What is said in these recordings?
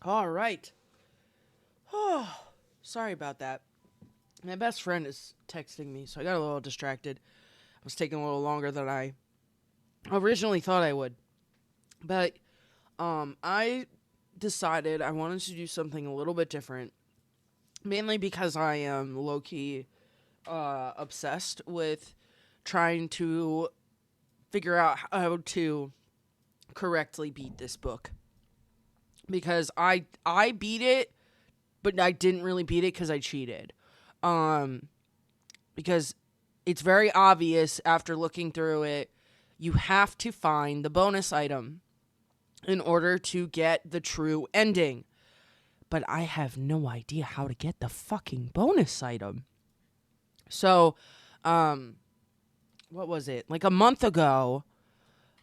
All right. Oh, sorry about that. My best friend is texting me, so I got a little distracted. I was taking a little longer than I originally thought I would. But I decided I wanted to do something a little bit different, mainly because I am low key obsessed with trying to figure out how to correctly beat this book. Because I beat it, but I didn't really beat it because I cheated. Um, because it's very obvious after looking through it, you have to find the bonus item in order to get the true ending. But I have no idea how to get the fucking bonus item. So, um, what was it? Like a month ago,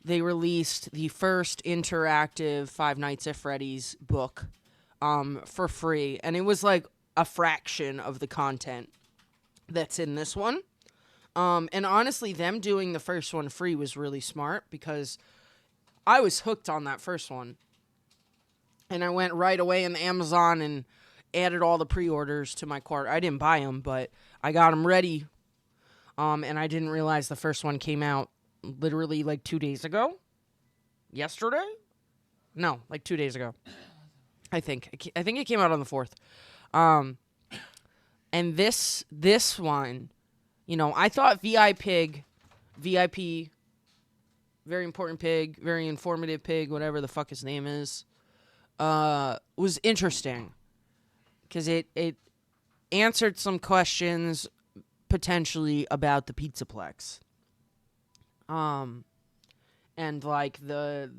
they released the first interactive Five Nights at Freddy's book for free. And it was like a fraction of the content that's in this one. And honestly, them doing the first one free was really smart because I was hooked on that first one. And I went right away in Amazon and added all the pre-orders to my cart. I didn't buy them, but I got them ready. And I didn't realize the first one came out literally like 2 days ago. Yesterday? No, like 2 days ago. I think it came out on the 4th. And this one, I thought VIP, very important pig, very informative pig, whatever the fuck his name is, was interesting because it answered some questions potentially about the Pizzaplex. And like the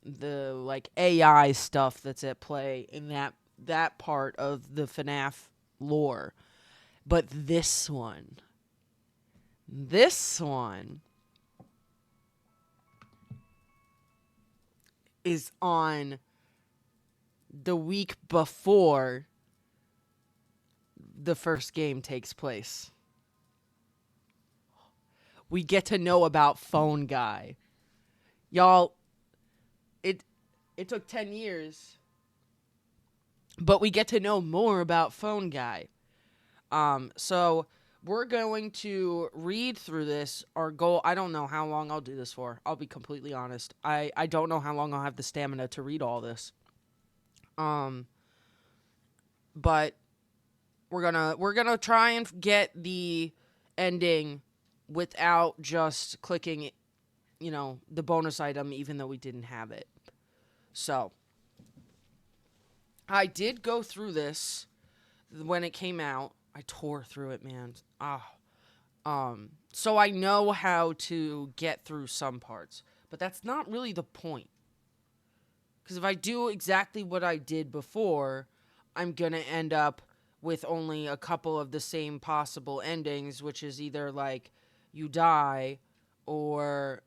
like AI stuff that's at play in that part of the FNAF lore. But this one is on the week before the first game takes place. We get to know about Phone Guy. Y'all, it took 10 years, but we get to know more about Phone Guy. So we're going to read through this. Our goal, I don't know how long I'll do this for. I'll be completely honest. I don't know how long I'll have the stamina to read all this. But we're gonna try and get the ending without just clicking, the bonus item, even though we didn't have it. So I did go through this when it came out. I tore through it, man. So I know how to get through some parts, but that's not really the point. Because if I do exactly what I did before, I'm gonna end up with only a couple of the same possible endings, which is either like you die or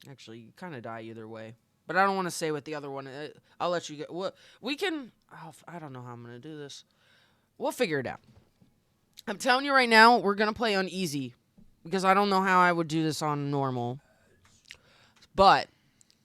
actually you kind of die either way. But I don't want to say what the other one is. I'll let you get. Well, we can. I don't know how I'm gonna do this. We'll figure it out. I'm telling you right now, we're gonna play on easy because I don't know how I would do this on normal. But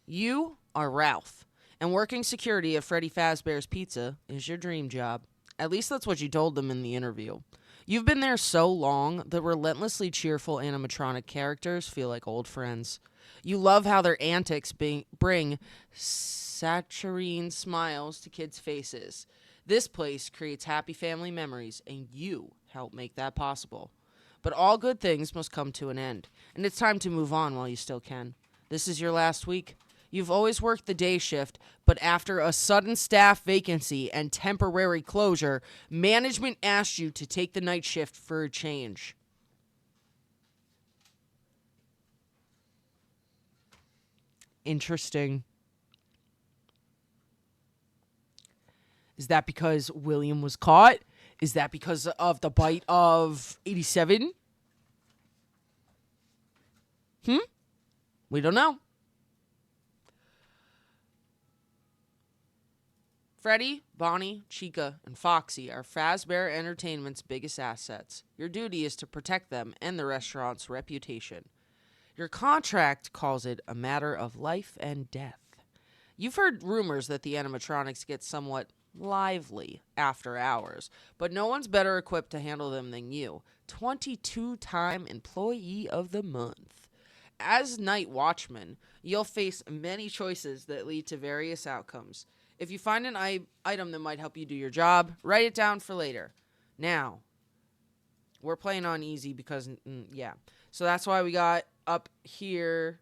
you are Ralph, and working security at Freddy Fazbear's Pizza is your dream job. At least that's what you told them in the interview. You've been there so long, the relentlessly cheerful animatronic characters feel like old friends. You love how their antics bring saturine smiles to kids' faces. This place creates happy family memories, and you help make that possible. But all good things must come to an end, and it's time to move on while you still can. This is your last week. You've always worked the day shift, but after a sudden staff vacancy and temporary closure, management asked you to take the night shift for a change. Interesting. Is that because William was caught? Is that because of the bite of 87? We don't know. Freddy, Bonnie, Chica, and Foxy are Fazbear Entertainment's biggest assets. Your duty is to protect them and the restaurant's reputation. Your contract calls it a matter of life and death. You've heard rumors that the animatronics get somewhat lively after hours, but no one's better equipped to handle them than you. 22-time Employee of the Month. As night watchman, you'll face many choices that lead to various outcomes. If you find an item that might help you do your job, write it down for later. Now, we're playing on easy because, yeah. So that's why we got up here,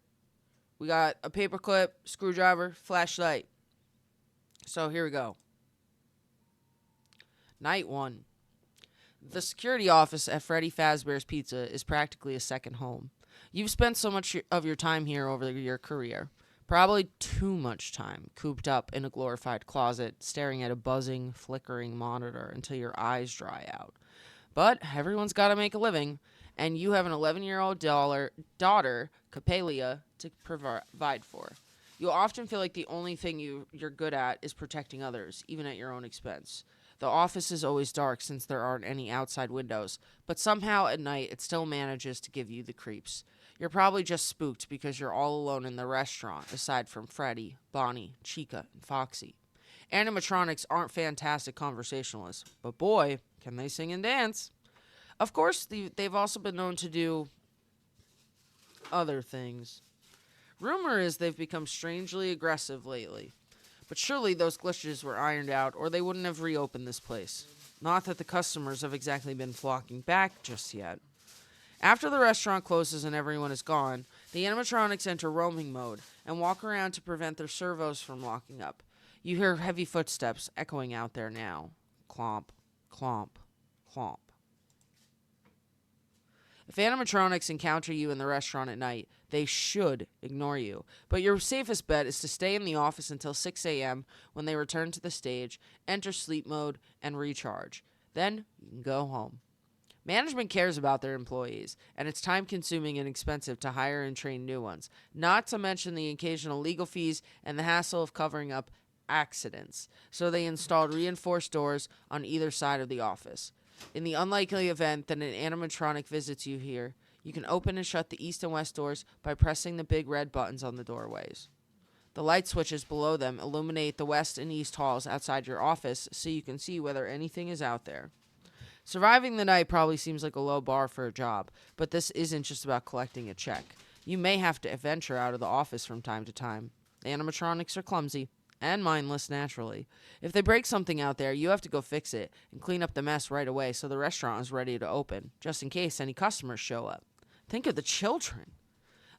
we got a paperclip, screwdriver, flashlight. So here we go. Night 1. The security office at Freddy Fazbear's Pizza is practically a second home. You've spent so much of your time here over your career. Probably too much time cooped up in a glorified closet, staring at a buzzing, flickering monitor until your eyes dry out. But everyone's got to make a living, and you have an 11-year-old daughter, Capelia, to provide for. You'll often feel like the only thing you're good at is protecting others, even at your own expense. The office is always dark since there aren't any outside windows, but somehow at night it still manages to give you the creeps. You're probably just spooked because you're all alone in the restaurant, aside from Freddy, Bonnie, Chica, and Foxy. Animatronics aren't fantastic conversationalists, but boy, can they sing and dance. Of course, they've also been known to do other things. Rumor is they've become strangely aggressive lately. But surely those glitches were ironed out, or they wouldn't have reopened this place. Not that the customers have exactly been flocking back just yet. After the restaurant closes and everyone is gone, the animatronics enter roaming mode and walk around to prevent their servos from locking up. You hear heavy footsteps echoing out there now. Clomp, clomp, clomp. If animatronics encounter you in the restaurant at night, they should ignore you. But your safest bet is to stay in the office until 6 a.m. when they return to the stage, enter sleep mode, and recharge. Then you can go home. Management cares about their employees, and it's time-consuming and expensive to hire and train new ones, not to mention the occasional legal fees and the hassle of covering up accidents. So they installed reinforced doors on either side of the office. In the unlikely event that an animatronic visits you here, you can open and shut the east and west doors by pressing the big red buttons on the doorways. The light switches below them illuminate the west and east halls outside your office so you can see whether anything is out there. Surviving the night probably seems like a low bar for a job, but this isn't just about collecting a check. You may have to venture out of the office from time to time. Animatronics are clumsy and mindless naturally. If they break something out there, you have to go fix it and clean up the mess right away so the restaurant is ready to open, just in case any customers show up. Think of the children.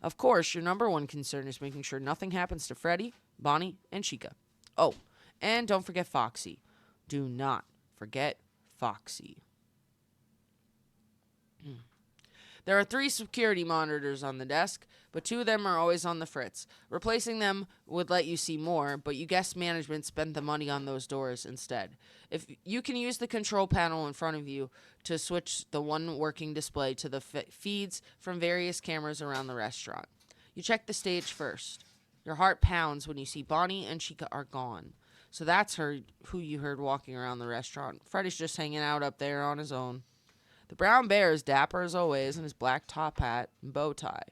Of course, your number one concern is making sure nothing happens to Freddy, Bonnie, and Chica. Oh, and don't forget Foxy. Do not forget Foxy. There are 3 security monitors on the desk, but 2 of them are always on the fritz. Replacing them would let you see more, but you guessed management spent the money on those doors instead. If you can use the control panel in front of you to switch the one working display to the feeds from various cameras around the restaurant. You check the stage first. Your heart pounds when you see Bonnie and Chica are gone. So that's who you heard walking around the restaurant. Freddy's just hanging out up there on his own. The brown bear is dapper as always in his black top hat and bow tie.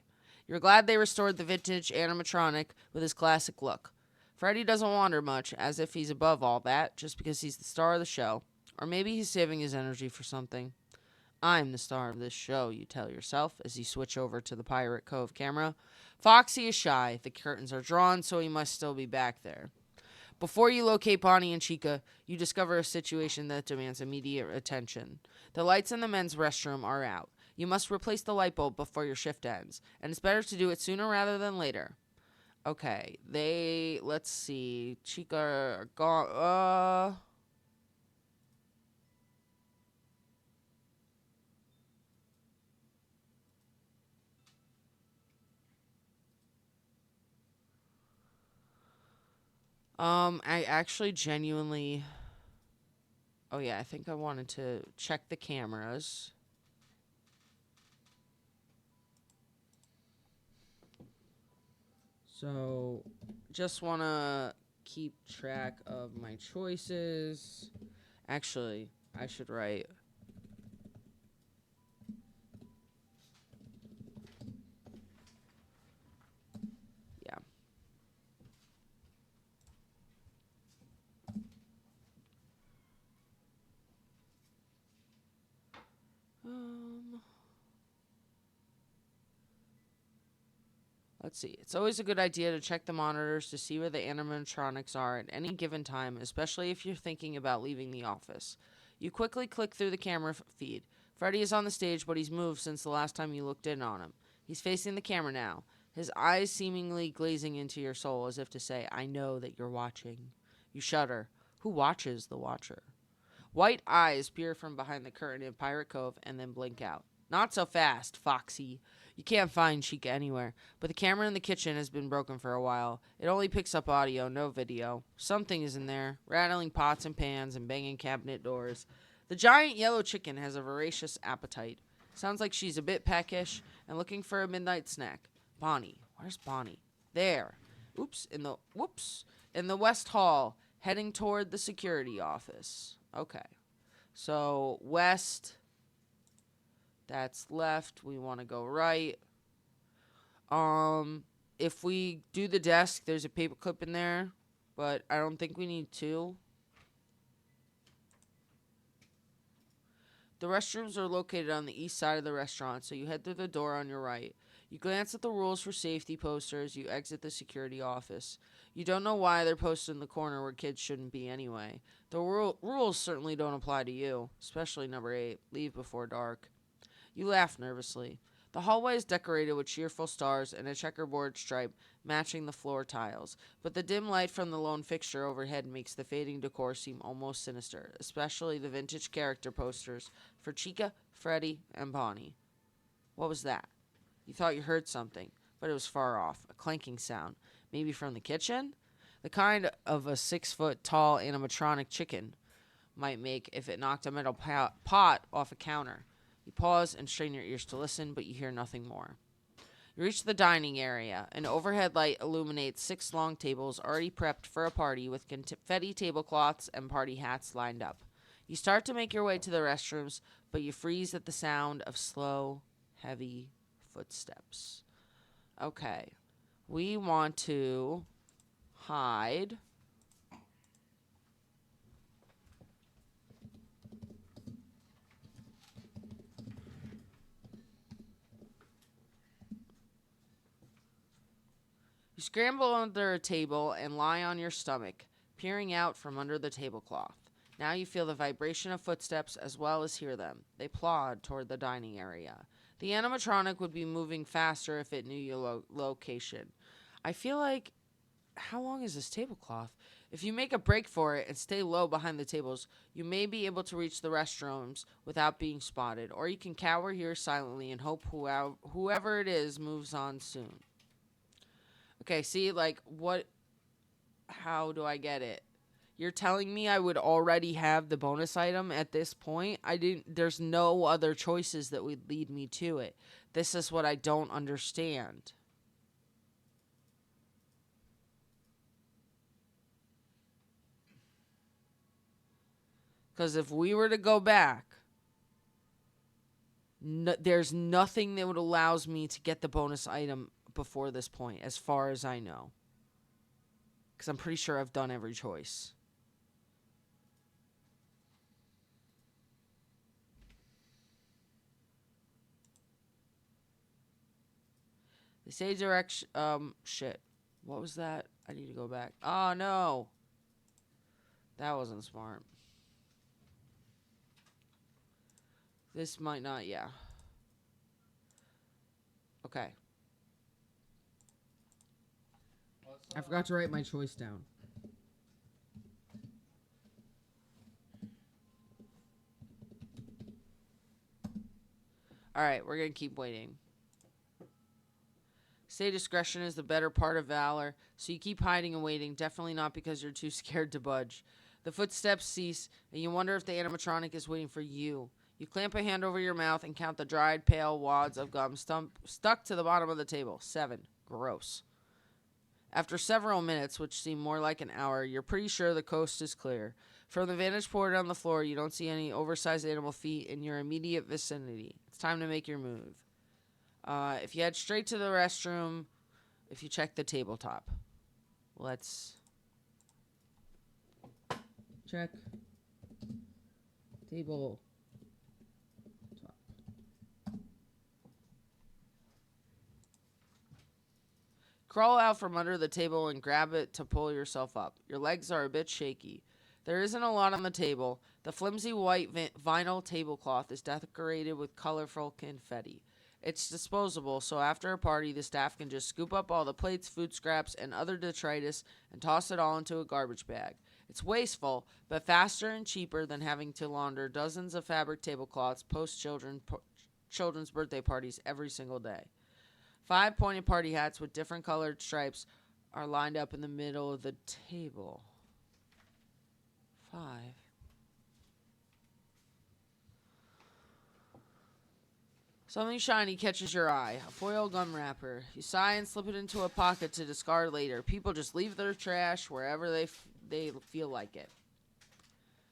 You're glad they restored the vintage animatronic with his classic look. Freddy doesn't wander much, as if he's above all that, just because he's the star of the show. Or maybe he's saving his energy for something. I'm the star of this show, you tell yourself, as you switch over to the Pirate Cove camera. Foxy is shy. The curtains are drawn, so he must still be back there. Before you locate Bonnie and Chica, you discover a situation that demands immediate attention. The lights in the men's restroom are out. You must replace the light bulb before your shift ends, and it's better to do it sooner rather than later. Okay, let's see, Chica are gone, I actually genuinely, oh yeah, I think I wanted to check the cameras. So, just want to keep track of my choices. Actually, I should write. Yeah. Let's see. It's always a good idea to check the monitors to see where the animatronics are at any given time, especially if you're thinking about leaving the office. You quickly click through the camera feed. Freddy is on the stage, but he's moved since the last time you looked in on him. He's facing the camera now, his eyes seemingly glazing into your soul as if to say, I know that you're watching. You shudder. Who watches the watcher? White eyes peer from behind the curtain in Pirate Cove and then blink out. Not so fast, Foxy. You can't find Chica anywhere, but the camera in the kitchen has been broken for a while. It only picks up audio, no video. Something is in there, rattling pots and pans and banging cabinet doors. The giant yellow chicken has a voracious appetite. Sounds like she's a bit peckish and looking for a midnight snack. Bonnie. Where's Bonnie? There. In the West Hall, heading toward the security office. Okay. So, west. That's left. We want to go right. If we do the desk, there's a paperclip in there, but I don't think we need two. The restrooms are located on the east side of the restaurant, so you head through the door on your right. You glance at the rules for safety posters. You exit the security office. You don't know why they're posted in the corner where kids shouldn't be anyway. The rules certainly don't apply to you, especially number 8, leave before dark. You laugh nervously. The hallway is decorated with cheerful stars and a checkerboard stripe matching the floor tiles, but the dim light from the lone fixture overhead makes the fading decor seem almost sinister, especially the vintage character posters for Chica, Freddy, and Bonnie. What was that? You thought you heard something, but it was far off, a clanking sound, maybe from the kitchen? The kind of a 6-foot-tall animatronic chicken might make if it knocked a metal pot off a counter. You pause and strain your ears to listen, but you hear nothing more. You reach the dining area. An overhead light illuminates 6 long tables already prepped for a party with confetti tablecloths and party hats lined up. You start to make your way to the restrooms, but you freeze at the sound of slow, heavy footsteps. Okay. We want to hide. You scramble under a table and lie on your stomach, peering out from under the tablecloth. Now you feel the vibration of footsteps as well as hear them. They plod toward the dining area. The animatronic would be moving faster if it knew your location. I feel like, how long is this tablecloth? If you make a break for it and stay low behind the tables, you may be able to reach the restrooms without being spotted, or you can cower here silently and hope whoever it is moves on soon. Okay, see, like, how do I get it? You're telling me I would already have the bonus item at this point? There's no other choices that would lead me to it. This is what I don't understand. Because if we were to go back, there's nothing that would allows me to get the bonus item before this point, as far as I know. Because I'm pretty sure I've done every choice. They say direction. Shit. What was that? I need to go back. Oh, no. That wasn't smart. This might not, yeah. Okay. I forgot to write my choice down. Alright, we're gonna keep waiting. Say discretion is the better part of valor, so you keep hiding and waiting, definitely not because you're too scared to budge. The footsteps cease, and you wonder if the animatronic is waiting for you. You clamp a hand over your mouth and count the dried, pale wads of gum stuck to the bottom of the table. 7. Gross. After several minutes, which seem more like an hour, you're pretty sure the coast is clear. From the vantage point on the floor, you don't see any oversized animal feet in your immediate vicinity. It's time to make your move. If you head straight to the restroom, if you check the tabletop. Let's check table top. Crawl out from under the table and grab it to pull yourself up. Your legs are a bit shaky. There isn't a lot on the table. The flimsy white vinyl tablecloth is decorated with colorful confetti. It's disposable, so after a party, the staff can just scoop up all the plates, food scraps, and other detritus and toss it all into a garbage bag. It's wasteful, but faster and cheaper than having to launder dozens of fabric tablecloths post children's birthday parties every single day. 5 pointed party hats with different colored stripes are lined up in the middle of the table. 5. Something shiny catches your eye. A foil gum wrapper. You sigh and slip it into a pocket to discard later. People just leave their trash wherever they feel like it.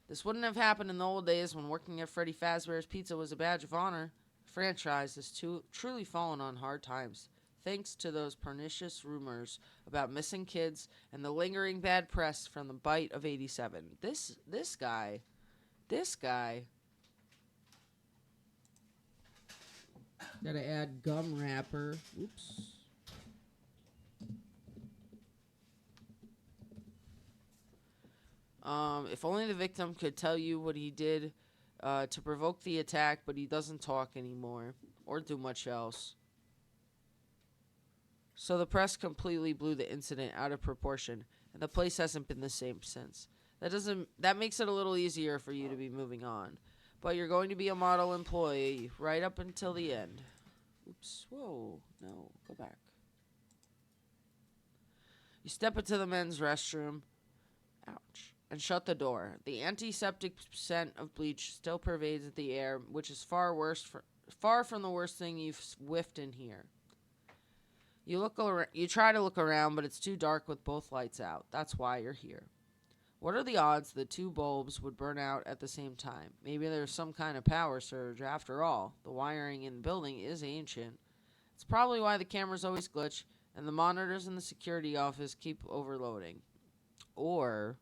This wouldn't have happened in the old days when working at Freddy Fazbear's Pizza was a badge of honor. The franchise has truly fallen on hard times, thanks to those pernicious rumors about missing kids and the lingering bad press from the bite of '87. This guy. Gotta add gum wrapper. Oops. If only the victim could tell you what he did to provoke the attack, but he doesn't talk anymore or do much else. So the press completely blew the incident out of proportion, and the place hasn't been the same since. That makes it a little easier for you to be moving on. But you're going to be a model employee right up until the end. Oops. Whoa. No. Go back. You step into the men's restroom. Ouch. And shut the door. The antiseptic scent of bleach still pervades the air, which is far from the worst thing you've whiffed in here. You try to look around, but it's too dark with both lights out. That's why you're here. What are the odds that 2 bulbs would burn out at the same time? Maybe there's some kind of power surge. After all, the wiring in the building is ancient. It's probably why the cameras always glitch, and the monitors in the security office keep overloading. Or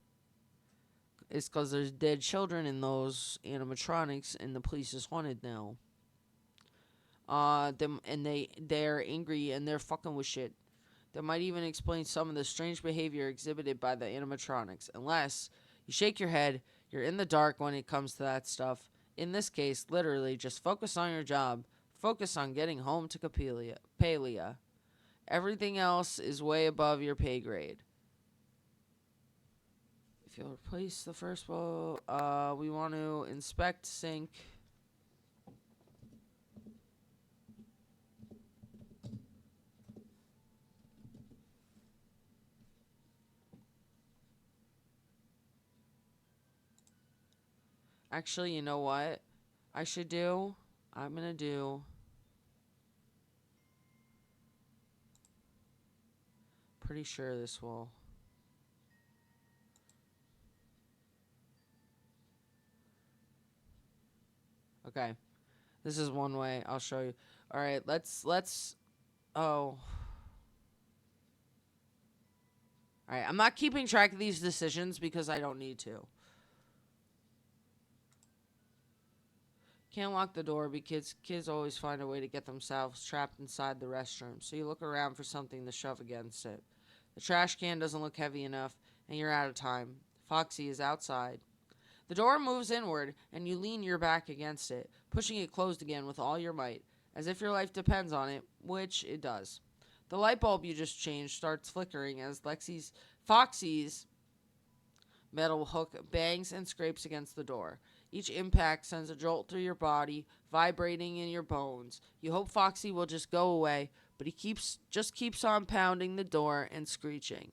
it's because there's dead children in those animatronics, and the police is haunted now. They're angry and they're fucking with shit. That might even explain some of the strange behavior exhibited by the animatronics. Unless you shake your head, you're in the dark when it comes to that stuff. In this case, literally, just focus on your job. Focus on getting home to Palia. Everything else is way above your pay grade. If you'll replace the first bowl, we want to inspect sink. Actually, you know what I should do? I'm going to do... Pretty sure this will... Okay. This is one way. I'll show you. Alright, let's... Oh. Alright, I'm not keeping track of these decisions because I don't need to. Can't lock the door because kids always find a way to get themselves trapped inside the restroom, so you look around for something to shove against it. The trash can doesn't look heavy enough, and you're out of time. Foxy is outside. The door moves inward, and you lean your back against it, pushing it closed again with all your might, as if your life depends on it, which it does. The light bulb you just changed starts flickering as Foxy's metal hook bangs and scrapes against the door. Each impact sends a jolt through your body, vibrating in your bones. You hope Foxy will just go away, but he keeps on pounding the door and screeching.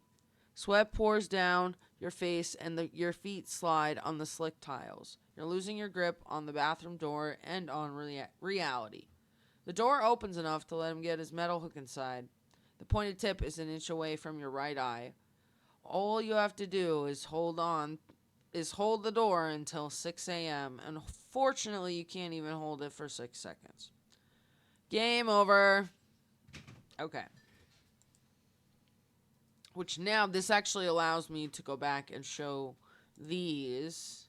Sweat pours down your face and your feet slide on the slick tiles. You're losing your grip on the bathroom door and on reality. The door opens enough to let him get his metal hook inside. The pointed tip is an inch away from your right eye. All you have to do is hold the door until 6 a.m. And fortunately, you can't even hold it for 6 seconds. Game over. Okay. Which now, this actually allows me to go back and show these.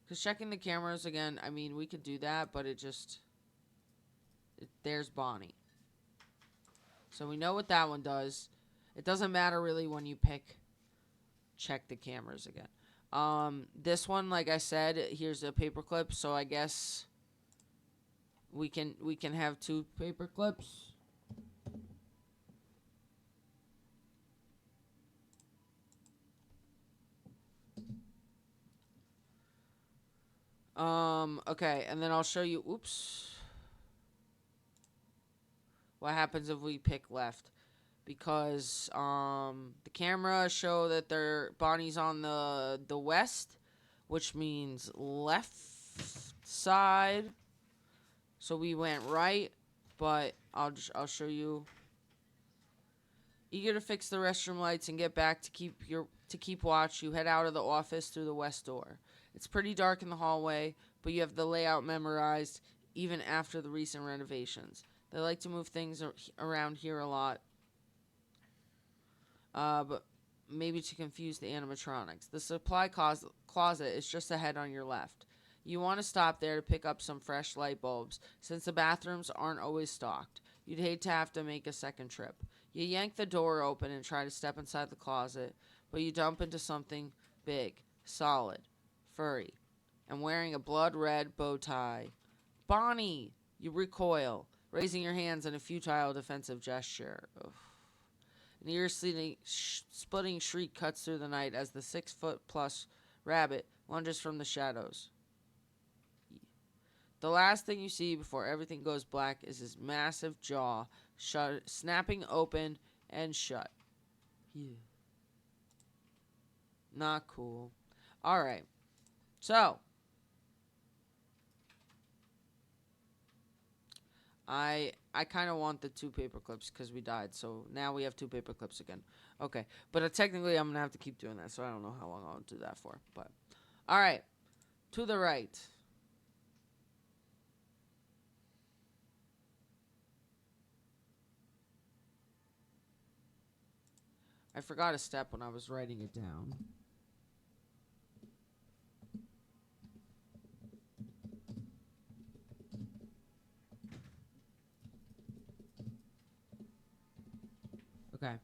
Because checking the cameras again, I mean, we could do that, but it There's Bonnie. So we know what that one does. It doesn't matter really when you check the cameras again. This one, like I said, here's a paperclip, so I guess we can have 2 paper clips. Okay, and then I'll show you, oops, what happens if we pick left. Because, the camera show that Bonnie's on the west, which means left side. So we went right, but I'll show you. Eager to fix the restroom lights and get back to keep watch, you head out of the office through the west door. It's pretty dark in the hallway, but you have the layout memorized even after the recent renovations. They like to move things around here a lot, but maybe to confuse the animatronics. The supply closet is just ahead on your left. You want to stop there to pick up some fresh light bulbs, since the bathrooms aren't always stocked. You'd hate to have to make a second trip. You yank the door open and try to step inside the closet, but you dump into something big, solid, furry, and wearing a blood-red bow tie. Bonnie! You recoil, raising your hands in a futile defensive gesture. Ugh. An ear-splitting shriek cuts through the night as the 6-foot-plus rabbit lunges from the shadows. The last thing you see before everything goes black is his massive jaw snapping open and shut. Yeah. Not cool. Alright. So, I kind of want the 2 paper clips because we died. So now we have 2 paper clips again. Okay. But technically I'm going to have to keep doing that. So I don't know how long I'll do that for. But, alright. To the right. I forgot a step when I was writing it down. Okay.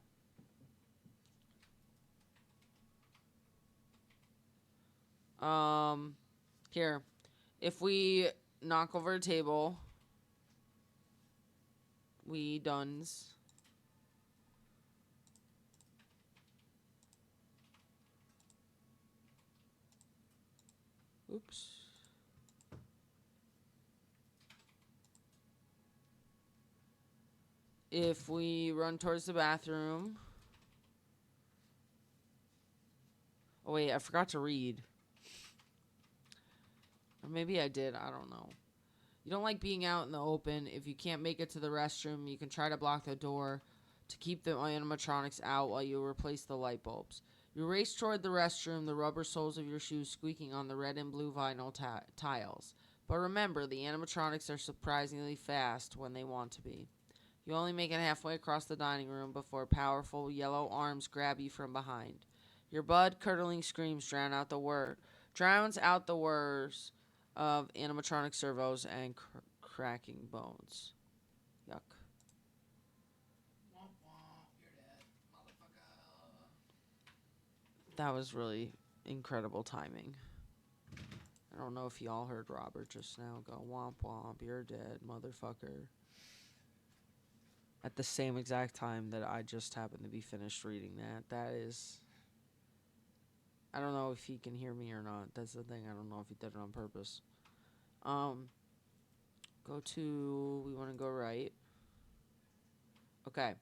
Here. If we knock over a table, we dones. Oops. If we run towards the bathroom. Oh, wait, I forgot to read. Or maybe I did, I don't know. You don't like being out in the open. If you can't make it to the restroom, you can try to block the door to keep the animatronics out while you replace the light bulbs. You race toward the restroom, the rubber soles of your shoes squeaking on the red and blue vinyl tiles. But remember, the animatronics are surprisingly fast when they want to be. You only make it halfway across the dining room before powerful yellow arms grab you from behind. Your blood-curdling screams drowns out the whirs of animatronic servos and cracking bones. Yuck. That was really incredible timing. I don't know if y'all heard Robert just now go, womp womp, you're dead, motherfucker. At the same exact time that I just happened to be finished reading that. That is... I don't know if he can hear me or not. That's the thing. I don't know if he did it on purpose. We want to go right. Okay.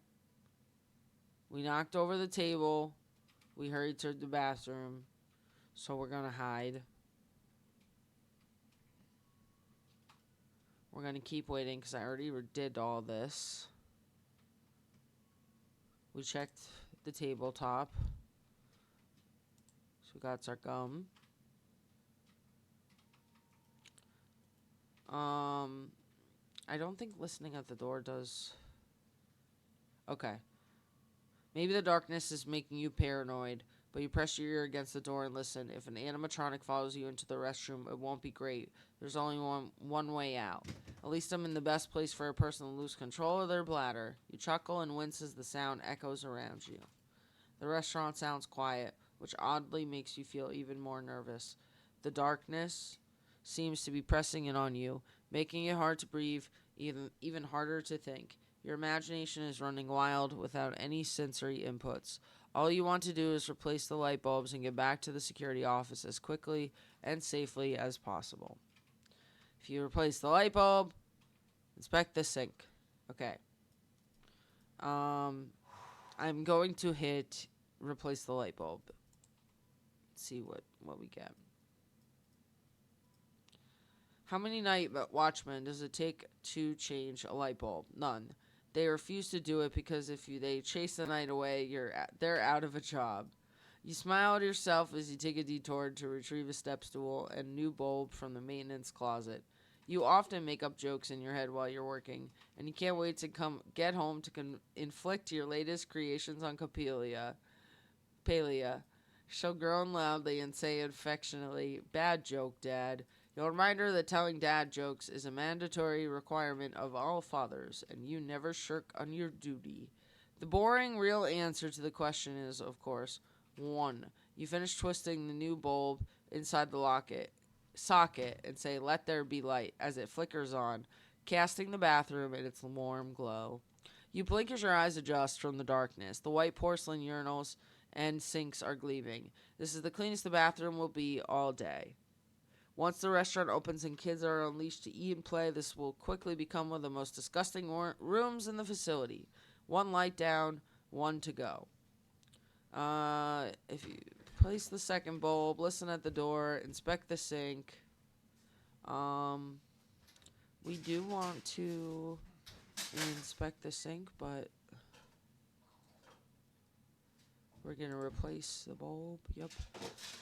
We knocked over the table. We hurried to the bathroom. So we're going to hide. We're going to keep waiting because I already did all this. We checked the tabletop. So we got our gum. I don't think listening at the door does... Okay. Maybe the darkness is making you paranoid, but you press your ear against the door and listen. If an animatronic follows you into the restroom, it won't be great. There's only one way out. At least I'm in the best place for a person to lose control of their bladder. You chuckle and wince as the sound echoes around you. The restaurant sounds quiet, which oddly makes you feel even more nervous. The darkness seems to be pressing in on you, making it hard to breathe, even harder to think. Your imagination is running wild without any sensory inputs. All you want to do is replace the light bulbs and get back to the security office as quickly and safely as possible. If you replace the light bulb, inspect the sink. Okay. I'm going to hit replace the light bulb. See what we get. How many night watchmen does it take to change a light bulb? None. They refuse to do it because if they chase the night away, they're out of a job. You smile to yourself as you take a detour to retrieve a step stool and new bulb from the maintenance closet. You often make up jokes in your head while you're working, and you can't wait to get home to inflict your latest creations on Palia. She'll groan loudly and say affectionately, "Bad joke, Dad." You'll remind her that telling dad jokes is a mandatory requirement of all fathers, and you never shirk on your duty. The boring, real answer to the question is, of course, 1. You finish twisting the new bulb inside the socket and say, "Let there be light," as it flickers on, casting the bathroom in its warm glow. You blink as your eyes adjust from the darkness. The white porcelain urinals and sinks are gleaming. This is the cleanest the bathroom will be all day. Once the restaurant opens and kids are unleashed to eat and play, this will quickly become one of the most disgusting rooms in the facility. One light down, one to go. If you place the second bulb, listen at the door, inspect the sink. We do want to inspect the sink, but we're going to replace the bulb. Yep.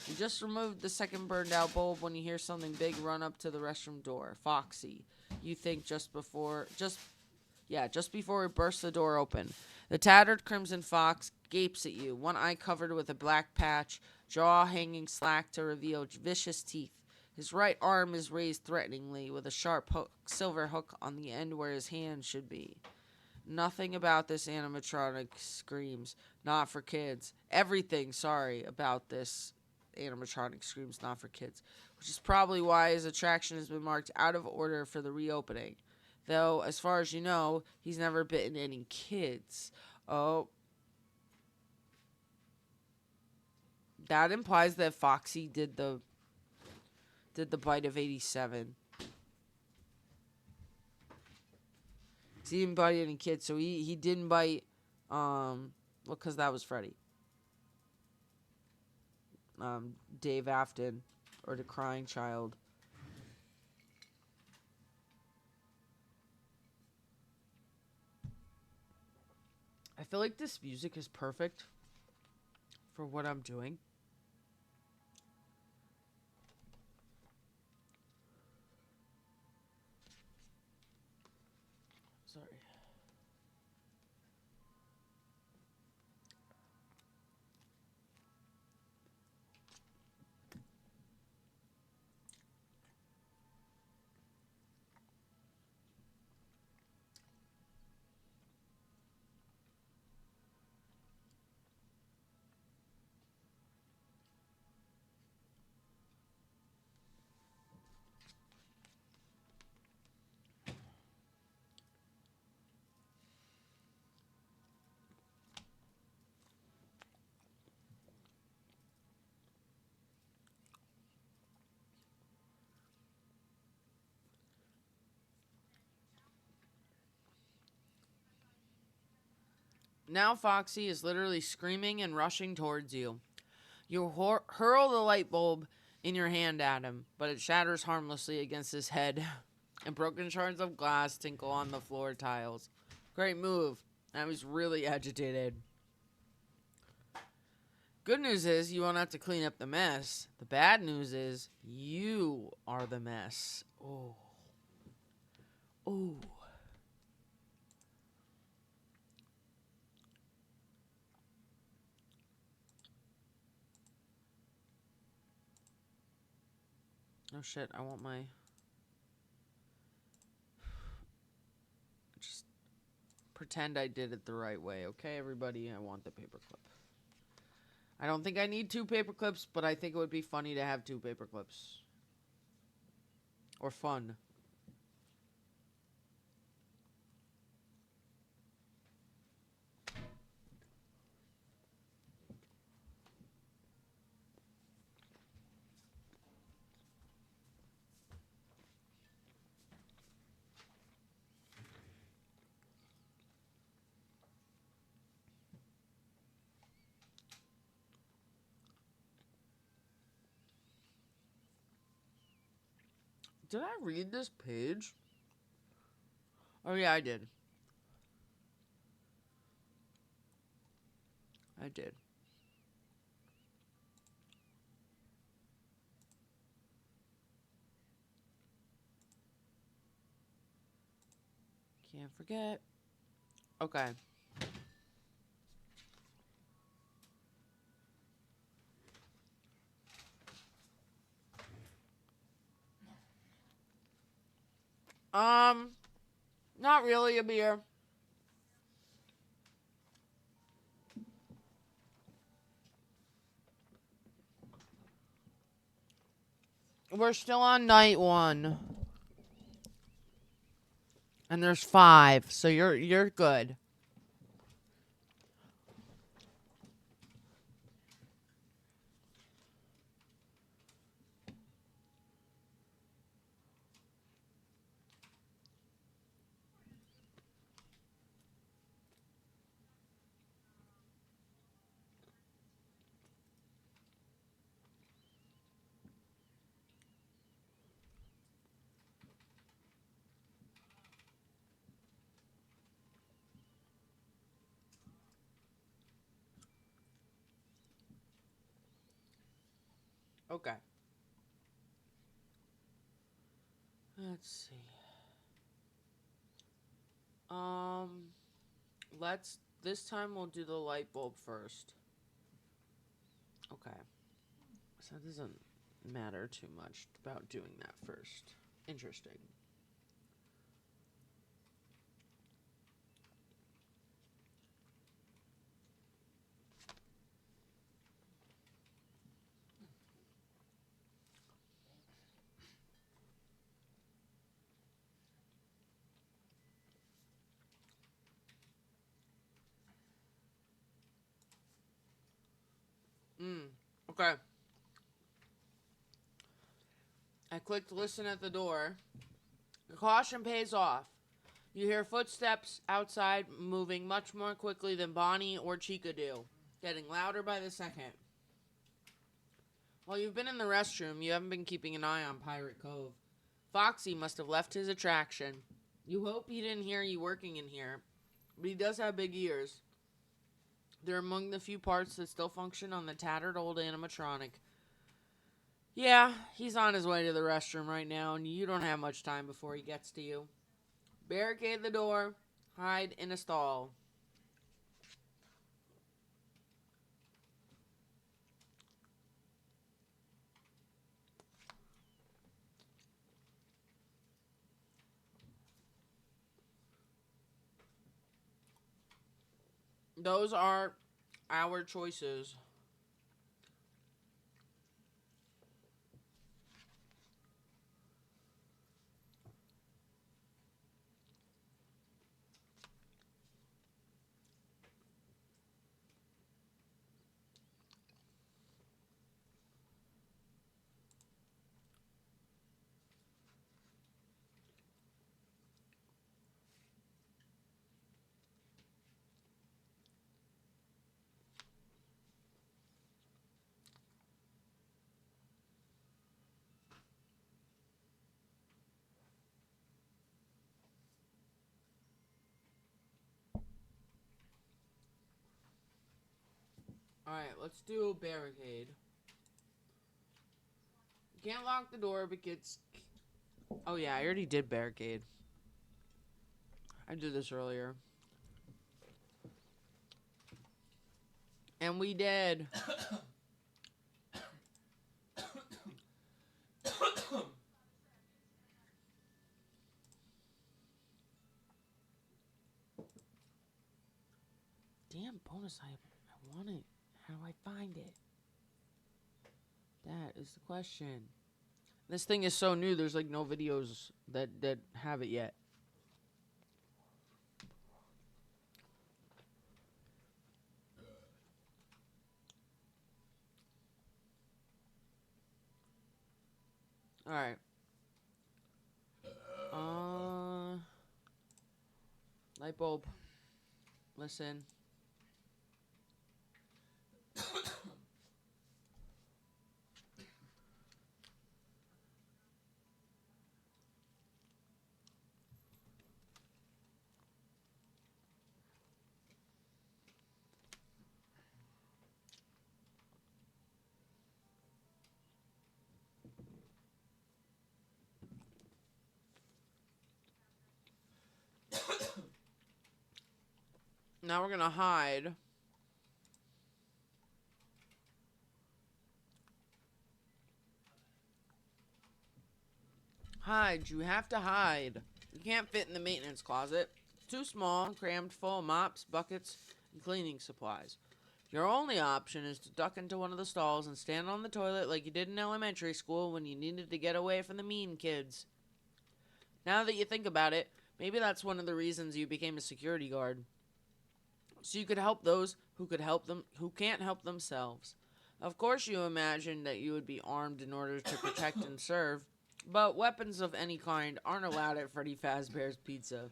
You just removed the second burned out bulb when you hear something big run up to the restroom door. Foxy. You think just before it bursts the door open. The tattered crimson fox gapes at you, one eye covered with a black patch, jaw hanging slack to reveal vicious teeth. His right arm is raised threateningly with a sharp silver hook on the end where his hand should be. Nothing about this animatronic screams, "Not for kids." Everything, about this animatronic screams, "Not for kids," which is probably why his attraction has been marked out of order for the reopening. Though, as far as you know, he's never bitten any kids. Oh. That implies that Foxy did the bite of 87. He didn't bite any kids, so he didn't bite, because that was Freddy. Dave Afton, or the crying child. I feel like this music is perfect for what I'm doing. Sorry. Now Foxy is literally screaming and rushing towards you. You hurl the light bulb in your hand at him, but it shatters harmlessly against his head, and broken shards of glass tinkle on the floor tiles. Great move. I was really agitated. Good news is you won't have to clean up the mess. The bad news is you are the mess. Oh. Oh. Oh shit, I want my... Just pretend I did it the right way, okay, everybody? I want the paperclip. I don't think I need 2 paper clips, but I think it would be funny to have 2 paper clips. Or fun. Did I read this page? Oh yeah, I did. I did. Can't forget. Okay. Not really a beer. We're still on night 1. And there's 5, so you're good. Okay. Let's see. This time we'll do the light bulb first. Okay. So it doesn't matter too much about doing that first. Interesting. Okay. I clicked listen at the door. The caution pays off. You hear footsteps outside moving much more quickly than Bonnie or Chica do, getting louder by the second. While you've been in the restroom, you haven't been keeping an eye on Pirate Cove. Foxy must have left his attraction. You hope he didn't hear you working in here, but he does have big ears. They're among the few parts that still function on the tattered old animatronic. Yeah, he's on his way to the restroom right now, and you don't have much time before he gets to you. Barricade the door. Hide in a stall. Those are our choices. Alright, let's do a barricade. You can't lock the door because... Oh yeah, I already did barricade. I did this earlier. And we did. Damn bonus I want it. How do I find it? That is the question. This thing is so new. There's like no videos that have it yet. All right. Light bulb. Listen. Now we're gonna hide. Hide. You have to hide. You can't fit in the maintenance closet. It's too small, crammed full of mops, buckets, and cleaning supplies. Your only option is to duck into one of the stalls and stand on the toilet like you did in elementary school when you needed to get away from the mean kids. Now that you think about it, maybe that's one of the reasons you became a security guard. So you could help those who can't help themselves. Of course you imagined that you would be armed in order to protect and serve, but weapons of any kind aren't allowed at Freddy Fazbear's Pizza.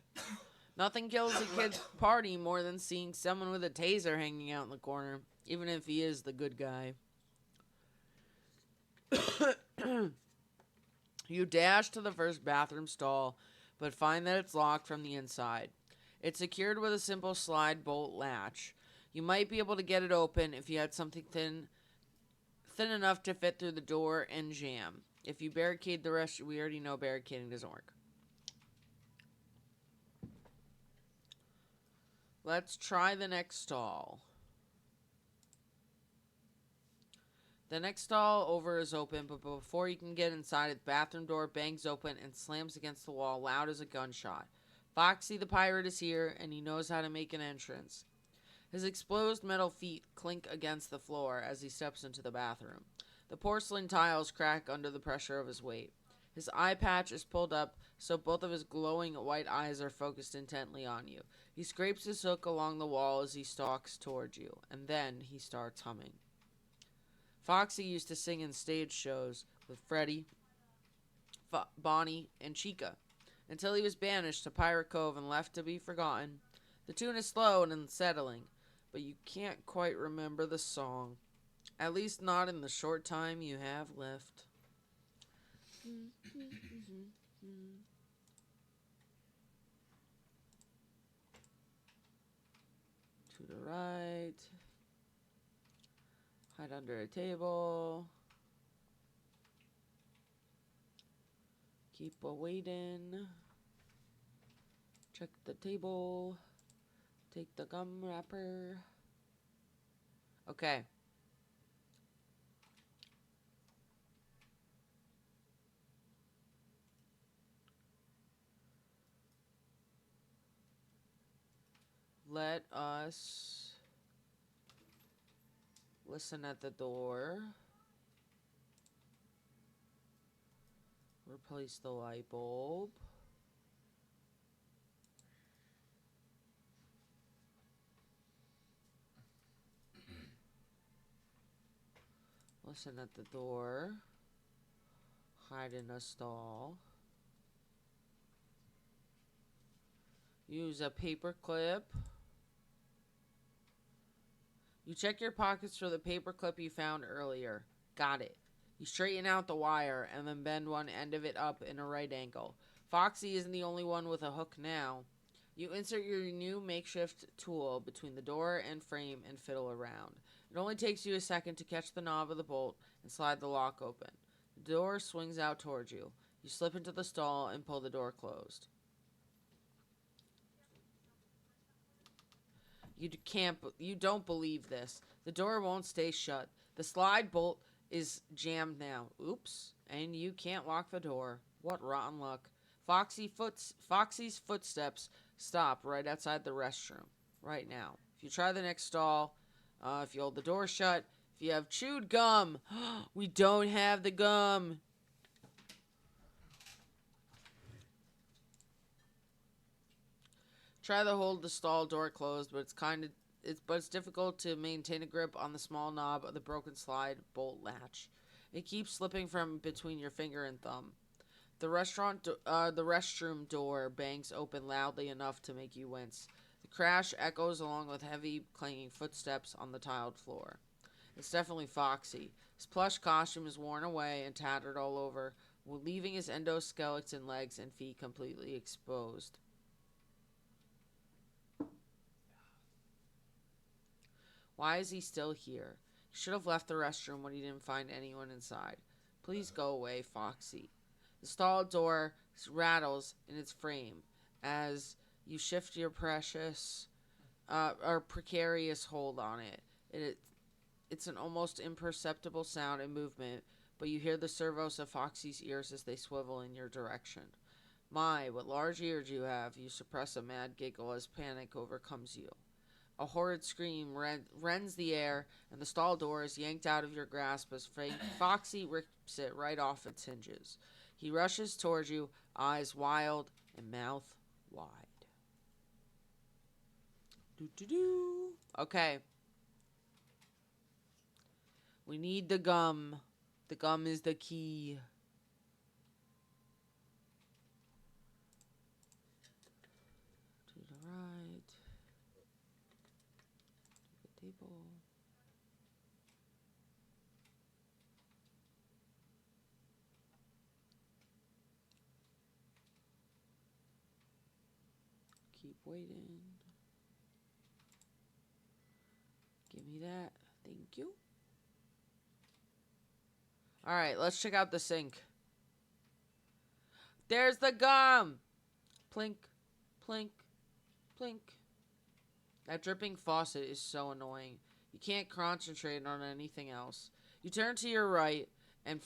Nothing kills a kid's party more than seeing someone with a taser hanging out in the corner, even if he is the good guy. You dash to the first bathroom stall, but find that it's locked from the inside. It's secured with a simple slide bolt latch. You might be able to get it open if you had something thin enough to fit through the door and jam. If you barricade the rest, we already know barricading doesn't work. Let's try the next stall. The next stall over is open, but before you can get inside, the bathroom door bangs open and slams against the wall loud as a gunshot. Foxy the pirate is here, and he knows how to make an entrance. His exposed metal feet clink against the floor as he steps into the bathroom. The porcelain tiles crack under the pressure of his weight. His eye patch is pulled up so both of his glowing white eyes are focused intently on you. He scrapes his hook along the wall as he stalks toward you, and then he starts humming. Foxy used to sing in stage shows with Freddy, Bonnie, and Chica, until he was banished to Pirate Cove and left to be forgotten. The tune is slow and unsettling, but you can't quite remember the song. At least not in the short time you have left. To the right. Hide under a table. Keep waiting. Check the table. Take the gum wrapper. Okay. Let us listen at the door. Replace the light bulb. Listen at the door. Hide in a stall. Use a paper clip. You check your pockets for the paper clip you found earlier. Got it. You straighten out the wire and then bend one end of it up in a right angle. Foxy isn't the only one with a hook now. You insert your new makeshift tool between the door and frame and fiddle around. It only takes you a second to catch the knob of the bolt and slide the lock open. The door swings out towards you. You slip into the stall and pull the door closed. You don't believe this. The door won't stay shut. The slide bolt is jammed now. Oops. And you can't lock the door. What rotten luck. Foxy's footsteps stop right outside the restroom. Right now. If you try the next stall, if you hold the door shut, if you have chewed gum. We don't have the gum. Try to hold the stall door closed, but it's difficult to maintain a grip on the small knob of the broken slide bolt latch. It keeps slipping from between your finger and thumb. The restroom door bangs open loudly enough to make you wince. The crash echoes along with heavy, clanging footsteps on the tiled floor. It's definitely Foxy. His plush costume is worn away and tattered all over, leaving his endoskeleton legs and feet completely exposed. Why is he still here? He should have left the restroom when he didn't find anyone inside. Please go away, Foxy. The stall door rattles in its frame as you shift your precarious hold on it. it. It's an almost imperceptible sound and movement, but you hear the servos of Foxy's ears as they swivel in your direction. My, what large ears you have! You suppress a mad giggle as panic overcomes you. A horrid scream rends the air, and the stall door is yanked out of your grasp as Foxy rips it right off its hinges. He rushes towards you, eyes wild and mouth wide. Doo-doo-doo. Okay. We need the gum. The gum is the key. To the right. To the table. Keep waiting. Give me that. Thank you. Alright, let's check out the sink. There's the gum! Plink, plink, plink. That dripping faucet is so annoying. You can't concentrate on anything else. You turn to your right and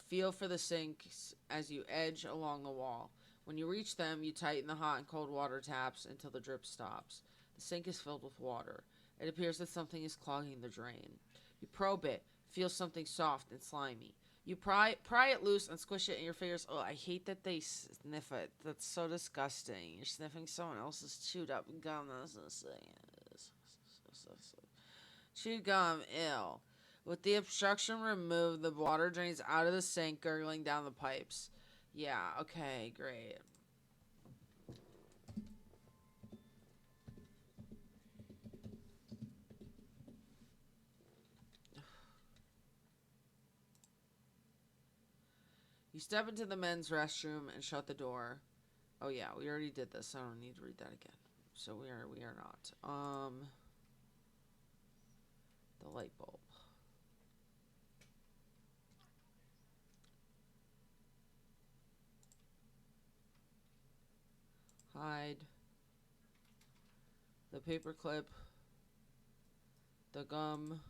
feel for the sinks as you edge along the wall. When you reach them, you tighten the hot and cold water taps until the drip stops. The sink is filled with water. It appears that something is clogging the drain. You probe it, feel something soft and slimy. You pry it loose and squish it in your fingers. Oh, I hate that they sniff it. That's so disgusting. You're sniffing someone else's chewed up gum. Chewed gum, ill. With the obstruction removed, the water drains out of the sink, gurgling down the pipes. Yeah, okay, great. You step into the men's restroom and shut the door. Oh yeah, we already did this. I don't need to read that again. So we are not. The light bulb. Hide. The paper clip. The gum.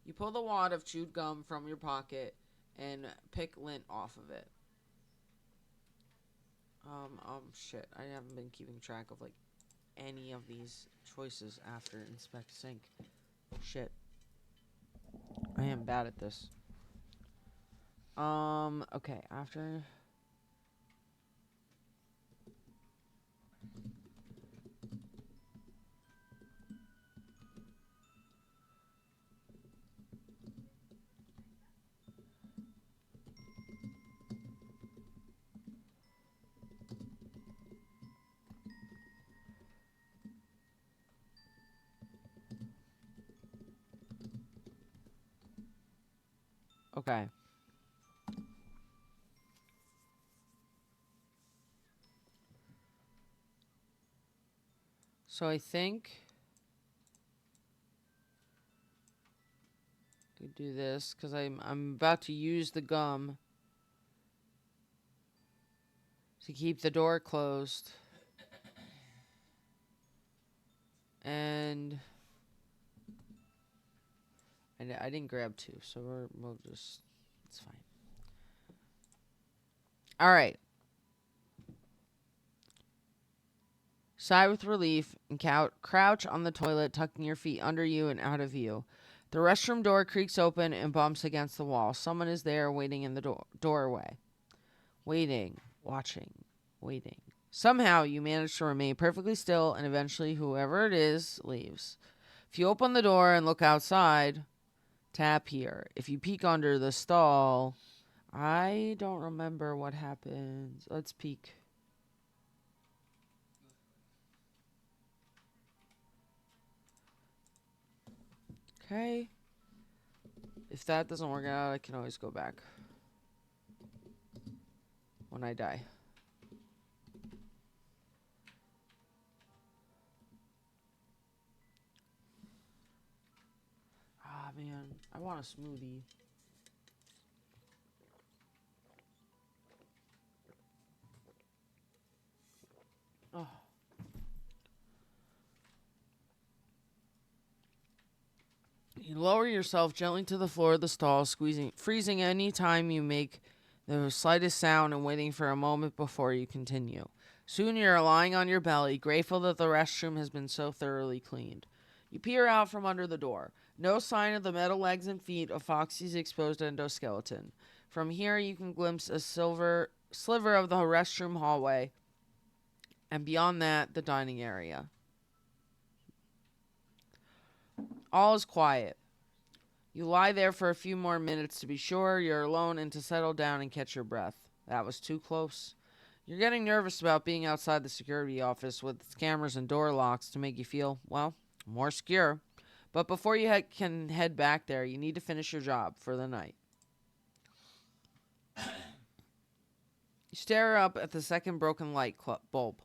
You pull the wad of chewed gum from your pocket and pick lint off of it. Shit. I haven't been keeping track of, like, any of these choices after inspect sink. Shit. I am bad at this. Okay, after... Okay. So I think... I could do this, because I'm about to use the gum to keep the door closed. And... I didn't grab two, so we'll just... It's fine. All right. Sigh with relief and crouch on the toilet, tucking your feet under you and out of view. The restroom door creaks open and bumps against the wall. Someone is there waiting in the doorway. Waiting, watching, waiting. Somehow you manage to remain perfectly still, and eventually whoever it is leaves. If you open the door and look outside, tap here. If you peek under the stall, I don't remember what happens. Let's peek. Okay. If that doesn't work out, I can always go back when I die. Ah, man. I want a smoothie. Oh. You lower yourself gently to the floor of the stall, freezing any time you make the slightest sound and waiting for a moment before you continue. Soon you're lying on your belly, grateful that the restroom has been so thoroughly cleaned. You peer out from under the door. No sign of the metal legs and feet of Foxy's exposed endoskeleton. From here you can glimpse a sliver of the restroom hallway, and beyond that, the dining area. All is quiet. You lie there for a few more minutes to be sure you're alone and to settle down and catch your breath. That was too close. You're getting nervous about being outside the security office with its cameras and door locks to make you feel, well, more secure. But before you can head back there, you need to finish your job for the night. You stare up at the second broken light bulb.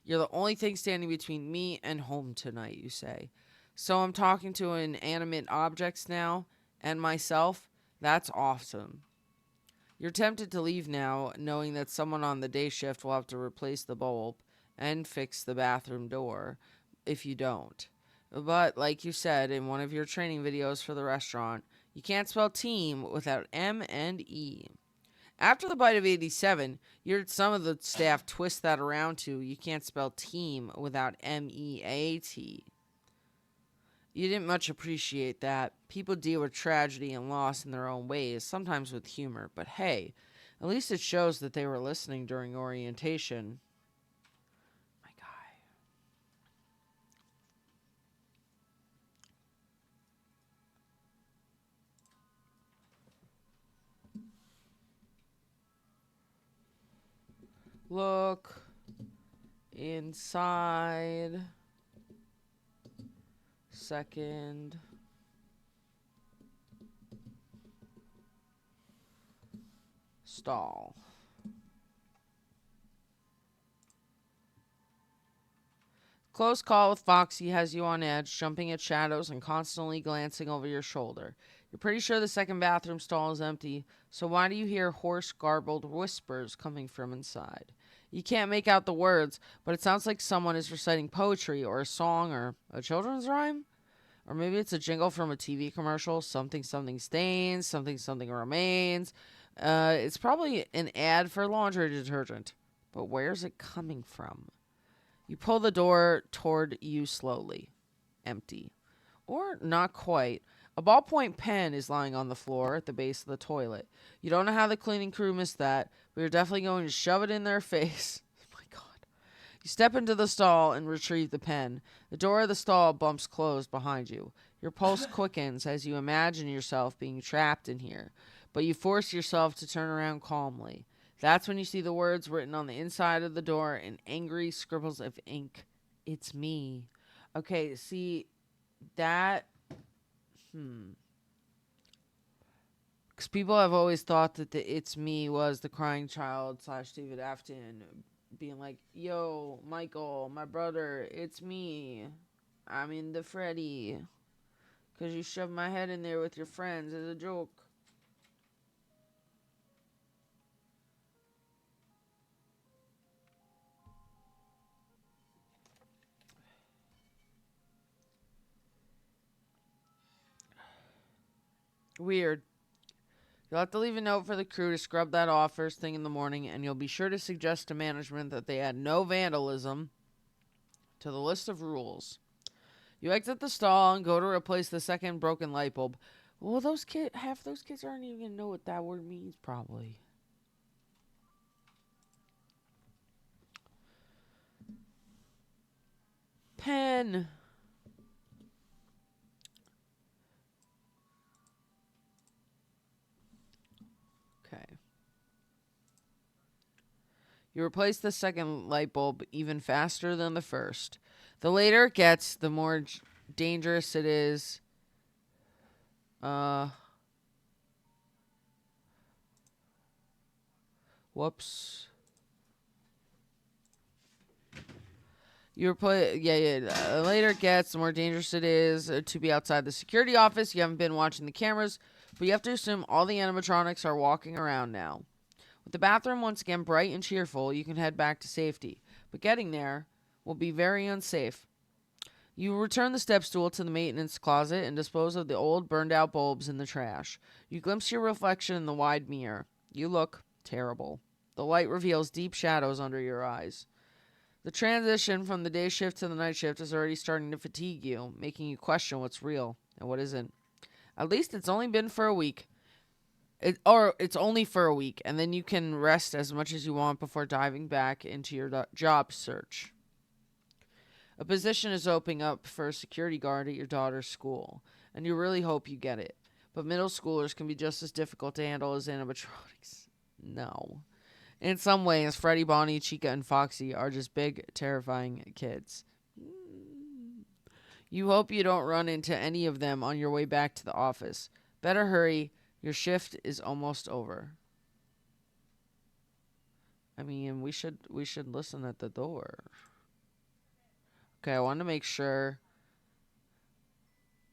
You're the only thing standing between me and home tonight, you say. So I'm talking to inanimate objects now, and myself. That's awesome. You're tempted to leave now, knowing that someone on the day shift will have to replace the bulb and fix the bathroom door if you don't. But, like you said in one of your training videos for the restaurant, you can't spell team without M and E. After the bite of 87, you heard some of the staff twist that around to you can't spell team without M-E-A-T. You didn't much appreciate that. People deal with tragedy and loss in their own ways, sometimes with humor. But hey, at least it shows that they were listening during orientation. My guy. Look inside. Second. Stall. Close call with Foxy has you on edge, jumping at shadows and constantly glancing over your shoulder. You're pretty sure the second bathroom stall is empty, so why do you hear hoarse, garbled whispers coming from inside? You can't make out the words, but it sounds like someone is reciting poetry or a song or a children's rhyme? Or maybe it's a jingle from a TV commercial. Something, something stains. Something, something remains. It's probably an ad for laundry detergent. But where's it coming from? You pull the door toward you slowly. Empty. Or not quite. A ballpoint pen is lying on the floor at the base of the toilet. You don't know how the cleaning crew missed that, but you're definitely going to shove it in their face. My God. You step into the stall and retrieve the pen. The door of the stall bumps closed behind you. Your pulse quickens as you imagine yourself being trapped in here, but you force yourself to turn around calmly. That's when you see the words written on the inside of the door in angry scribbles of ink. It's me. Okay, see, that... Because people have always thought that the It's Me was the crying child / David Afton being like, yo, Michael, my brother, it's me. I'm in the Freddy. Because you shoved my head in there with your friends as a joke. Weird. You'll have to leave a note for the crew to scrub that off first thing in the morning, and you'll be sure to suggest to management that they add no vandalism to the list of rules. You exit the stall and go to replace the second broken light bulb. Well, half those kids aren't even going to know what that word means, probably. Pen. Okay. You replace the second light bulb even faster than the first. The later it gets, the more dangerous it is. Whoops. You replace, The later it gets, the more dangerous it is to be outside the security office. You haven't been watching the cameras, but you have to assume all the animatronics are walking around now. With the bathroom once again bright and cheerful, you can head back to safety. But getting there will be very unsafe. You return the step stool to the maintenance closet and dispose of the old burned out bulbs in the trash. You glimpse your reflection in the wide mirror. You look terrible. The light reveals deep shadows under your eyes. The transition from the day shift to the night shift is already starting to fatigue you, making you question what's real and what isn't. At least it's only been for a week. It's only for a week, and then you can rest as much as you want before diving back into your job search. A position is opening up for a security guard at your daughter's school, and you really hope you get it. But middle schoolers can be just as difficult to handle as animatronics. No. In some ways, Freddy, Bonnie, Chica, and Foxy are just big, terrifying kids. You hope you don't run into any of them on your way back to the office. Better hurry. Your shift is almost over. I mean, we should listen at the door. Okay, I want to make sure.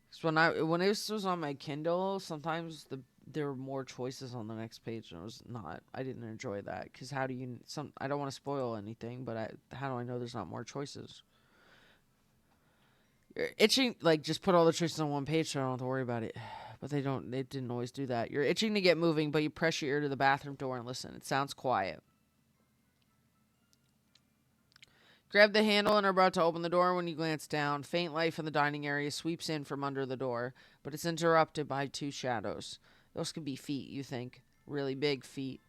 So when this was on my Kindle, sometimes there were more choices on the next page, and it was not. I didn't enjoy that because how do you? I don't want to spoil anything, but how do I know there's not more choices? You're itching, like just put all the choices on one page so I don't have to worry about it. But they didn't always do that. You're itching to get moving, but you press your ear to the bathroom door and listen. It sounds quiet. Grab the handle and are about to open the door when you glance down. Faint light from the dining area sweeps in from under the door, but it's interrupted by two shadows. Those could be feet, you think. Really big feet.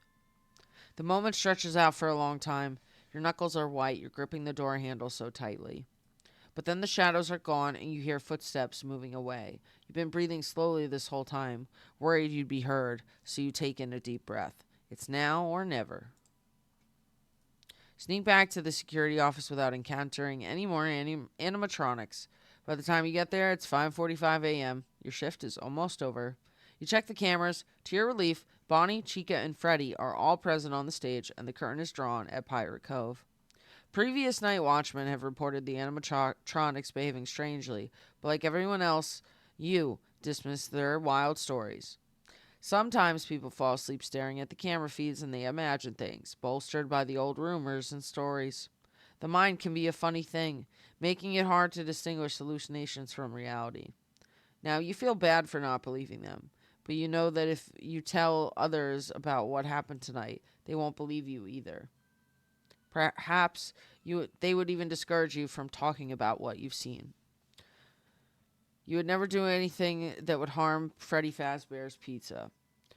The moment stretches out for a long time. Your knuckles are white. You're gripping the door handle so tightly. But then the shadows are gone and you hear footsteps moving away. You've been breathing slowly this whole time, worried you'd be heard, so you take in a deep breath. It's now or never. Sneak back to the security office without encountering any more animatronics. By the time you get there, it's 5:45 a.m. Your shift is almost over. You check the cameras. To your relief, Bonnie, Chica, and Freddy are all present on the stage, and the curtain is drawn at Pirate Cove. Previous night watchmen have reported the animatronics behaving strangely, but like everyone else, you dismiss their wild stories. Sometimes people fall asleep staring at the camera feeds and they imagine things, bolstered by the old rumors and stories. The mind can be a funny thing, making it hard to distinguish hallucinations from reality. Now, you feel bad for not believing them, but you know that if you tell others about what happened tonight, they won't believe you either. Perhaps they would even discourage you from talking about what you've seen. You would never do anything that would harm Freddy Fazbear's Pizza.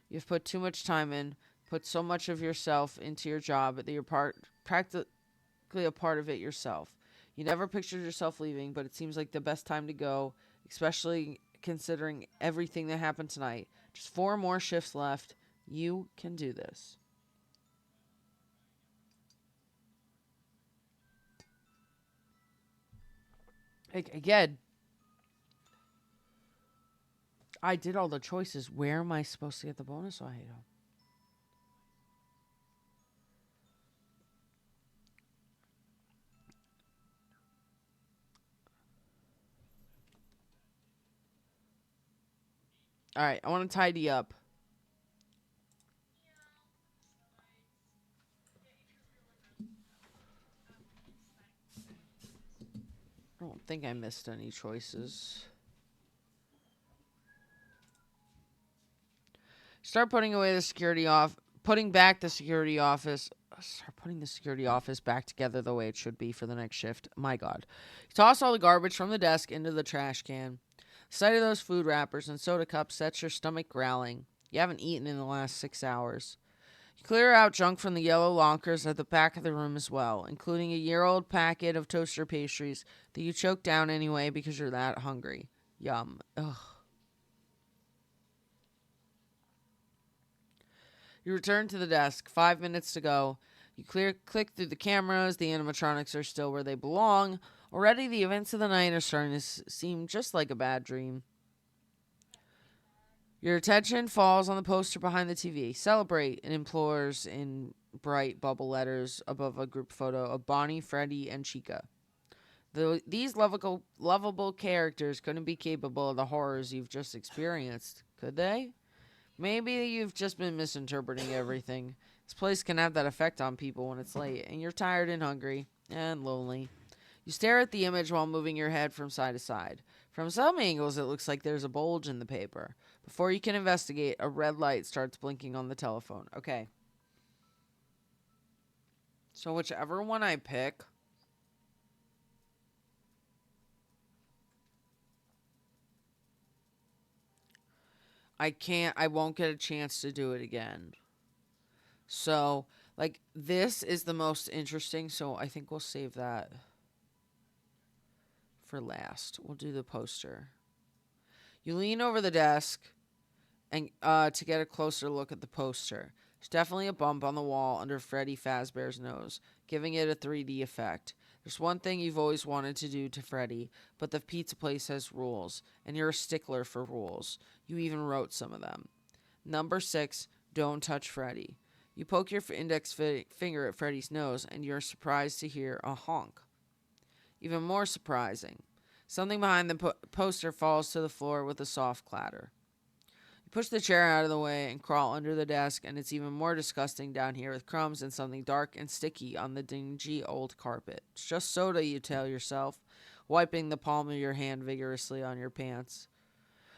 You've put too much time in, put so much of yourself into your job that you're practically a part of it yourself. You never pictured yourself leaving, but it seems like the best time to go, especially considering everything that happened tonight. Just 4 more shifts left. You can do this. Again, I did all the choices. Where am I supposed to get the bonus item? Alright, I want to tidy up. I don't think I missed any choices. Start putting away the security off, putting back the security office. Start putting the security office back together the way it should be for the next shift. My God. You toss all the garbage from the desk into the trash can. The sight of those food wrappers and soda cups sets your stomach growling. You haven't eaten in the last 6 hours. You clear out junk from the yellow lockers at the back of the room as well, including a year-old packet of toaster pastries that you choke down anyway because you're that hungry. Yum. Ugh. You return to the desk. 5 minutes to go. You click through the cameras. The animatronics are still where they belong. Already, the events of the night are starting to seem just like a bad dream. Your attention falls on the poster behind the TV. Celebrate, it implores in bright bubble letters above a group photo of Bonnie, Freddy, and Chica. These lovable characters couldn't be capable of the horrors you've just experienced, could they? Maybe you've just been misinterpreting everything. This place can have that effect on people when it's late, and you're tired and hungry, and lonely. You stare at the image while moving your head from side to side. From some angles, it looks like there's a bulge in the paper. Before you can investigate, a red light starts blinking on the telephone. Okay. So whichever one I pick, I won't get a chance to do it again. So, like, this is the most interesting, so I think we'll save that for last. We'll do the poster. You lean over the desk and to get a closer look at the poster. There's definitely a bump on the wall under Freddy Fazbear's nose, giving it a 3D effect. There's one thing you've always wanted to do to Freddy, but the pizza place has rules, and you're a stickler for rules. You even wrote some of them. Number 6, don't touch Freddy. You poke your index finger at Freddy's nose, and you're surprised to hear a honk. Even more surprising, something behind the poster falls to the floor with a soft clatter. You push the chair out of the way and crawl under the desk, and it's even more disgusting down here with crumbs and something dark and sticky on the dingy old carpet. It's just soda, you tell yourself, wiping the palm of your hand vigorously on your pants.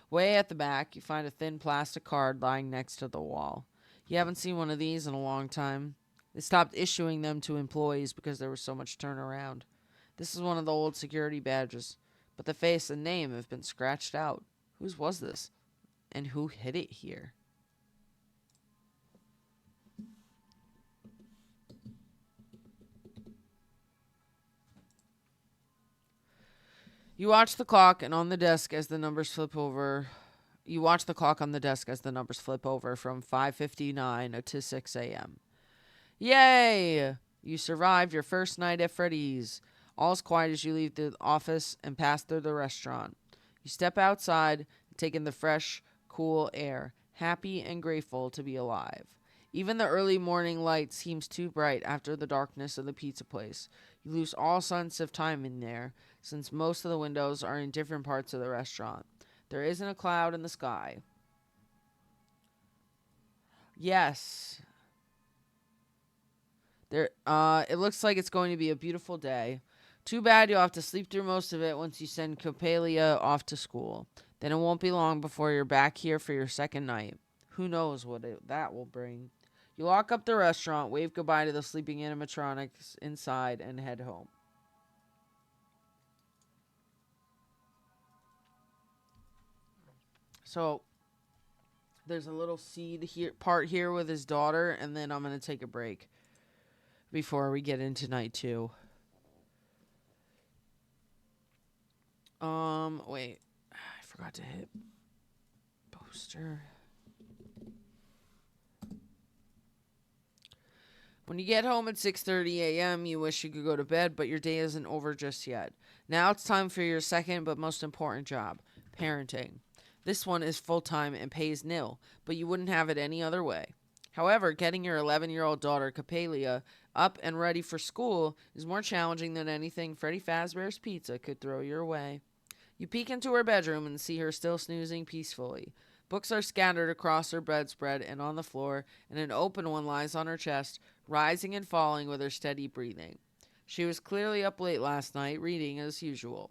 Way at the back, you find a thin plastic card lying next to the wall. You haven't seen one of these in a long time. They stopped issuing them to employees because there was so much turnaround. This is one of the old security badges, but the face and name have been scratched out. Whose was this? And who hid it here? You watch the clock and on the desk as the numbers flip over. You watch the clock on the desk as the numbers flip over from 5:59 to 6 a.m. Yay! You survived your first night at Freddy's. All's quiet as you leave the office and pass through the restaurant. You step outside, take in the fresh, cool air, happy and grateful to be alive. Even the early morning light seems too bright after the darkness of the pizza place. You lose all sense of time in there, since most of the windows are in different parts of the restaurant. There isn't a cloud in the sky. Yes. It looks like it's going to be a beautiful day. Too bad you'll have to sleep through most of it once you send Coppelia off to school. Then it won't be long before you're back here for your second night. Who knows what that will bring. You lock up the restaurant, wave goodbye to the sleeping animatronics inside, and head home. So, there's a little seed here, part here with his daughter, and then I'm going to take a break before we get into night 2. Wait. I forgot to hit poster. When you get home at 6:30 a.m., you wish you could go to bed, but your day isn't over just yet. Now it's time for your second but most important job, parenting. This one is full-time and pays nil, but you wouldn't have it any other way. However, getting your 11-year-old daughter, Coppelia, up and ready for school is more challenging than anything Freddy Fazbear's Pizza could throw your way. You peek into her bedroom and see her still snoozing peacefully. Books are scattered across her bedspread and on the floor, and an open one lies on her chest, rising and falling with her steady breathing. She was clearly up late last night, reading as usual.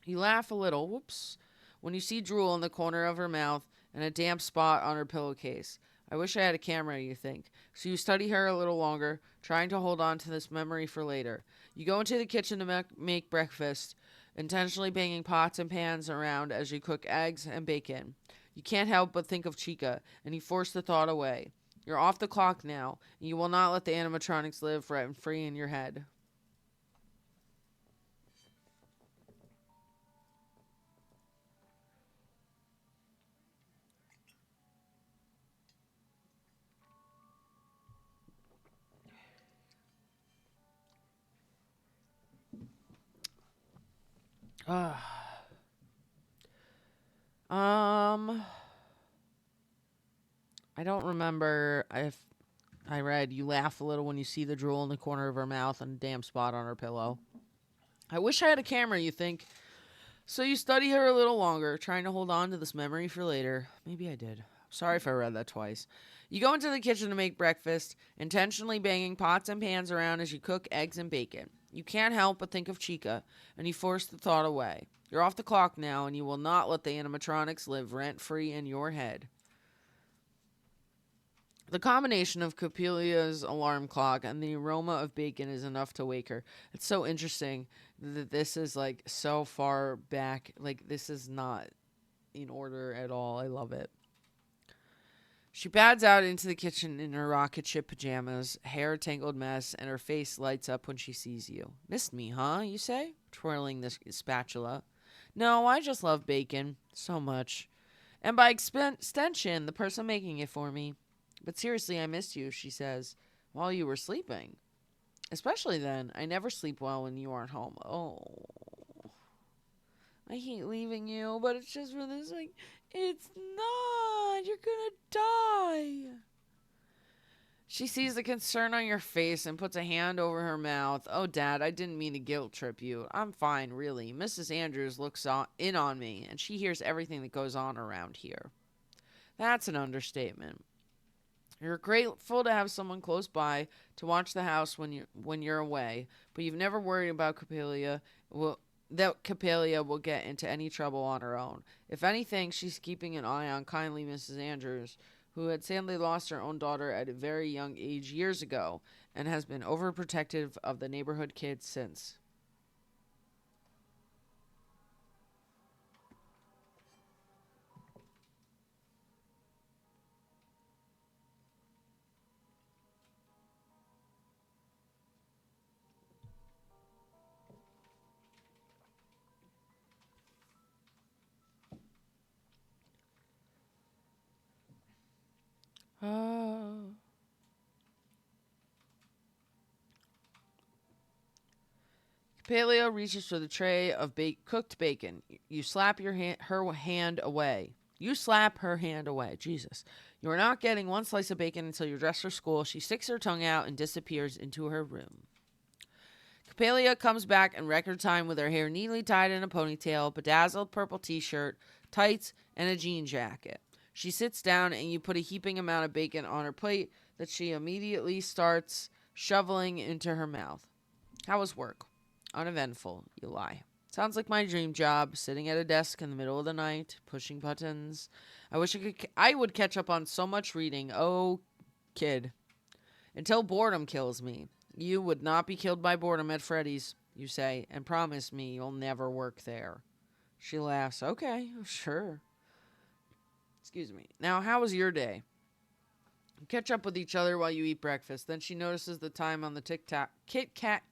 You laugh a little, whoops, when you see drool in the corner of her mouth and a damp spot on her pillowcase. I wish I had a camera, you think. So you study her a little longer, trying to hold on to this memory for later. You go into the kitchen to make breakfast, intentionally banging pots and pans around as you cook eggs and bacon. You can't help but think of Chica, and you force the thought away. You're off the clock now, and you will not let the animatronics live rent free in your head. Um, I don't remember if I read you laugh a little when you see the drool in the corner of her mouth and a damn spot on her pillow. I wish I had a camera, you think. So you study her a little longer, trying to hold on to this memory for later. Maybe I did. Sorry if I read that twice. You go into the kitchen to make breakfast, intentionally banging pots and pans around as you cook eggs and bacon. You can't help but think of Chica, and you force the thought away. You're off the clock now, and you will not let the animatronics live rent-free in your head. The combination of Coppelia's alarm clock and the aroma of bacon is enough to wake her. It's so interesting that this is like so far back. Like, this is not in order at all. I love it. She pads out into the kitchen in her rocket ship pajamas, hair a tangled mess, and her face lights up when she sees you. Missed me, huh, you say, twirling the spatula. No, I just love bacon so much. And by extension, the person making it for me. But seriously, I missed you, she says, while you were sleeping. Especially then. I never sleep well when you aren't home. Oh. I hate leaving you, but it's just for this, like, it's not. You're gonna die. She sees the concern on your face and puts a hand over her mouth. Oh, Dad, I didn't mean to guilt trip you. I'm fine, really. Mrs. Andrews looks in on me, and she hears everything that goes on around here. That's an understatement. You're grateful to have someone close by to watch the house when you're away, but you've never worried about that Coppelia will get into any trouble on her own. If anything, she's keeping an eye on kindly Mrs. Andrews, who had sadly lost her own daughter at a very young age years ago, and has been overprotective of the neighborhood kids since. Oh. Paleo reaches for the tray of cooked bacon. You slap her hand away. You slap her hand away. Jesus. You are not getting one slice of bacon until you're dressed for school. She sticks her tongue out and disappears into her room. Capelia comes back in record time with her hair neatly tied in a ponytail, bedazzled purple t-shirt, tights, and a jean jacket. She sits down and you put a heaping amount of bacon on her plate that she immediately starts shoveling into her mouth. How was work? Uneventful, you lie. Sounds like my dream job, sitting at a desk in the middle of the night, pushing buttons. I wish I would catch up on so much reading. Oh, kid. Until boredom kills me. You would not be killed by boredom at Freddy's, you say, and promise me you'll never work there. She laughs. Okay, sure. Excuse me. Now, how was your day? You catch up with each other while you eat breakfast. Then she notices the time on the Kit Kat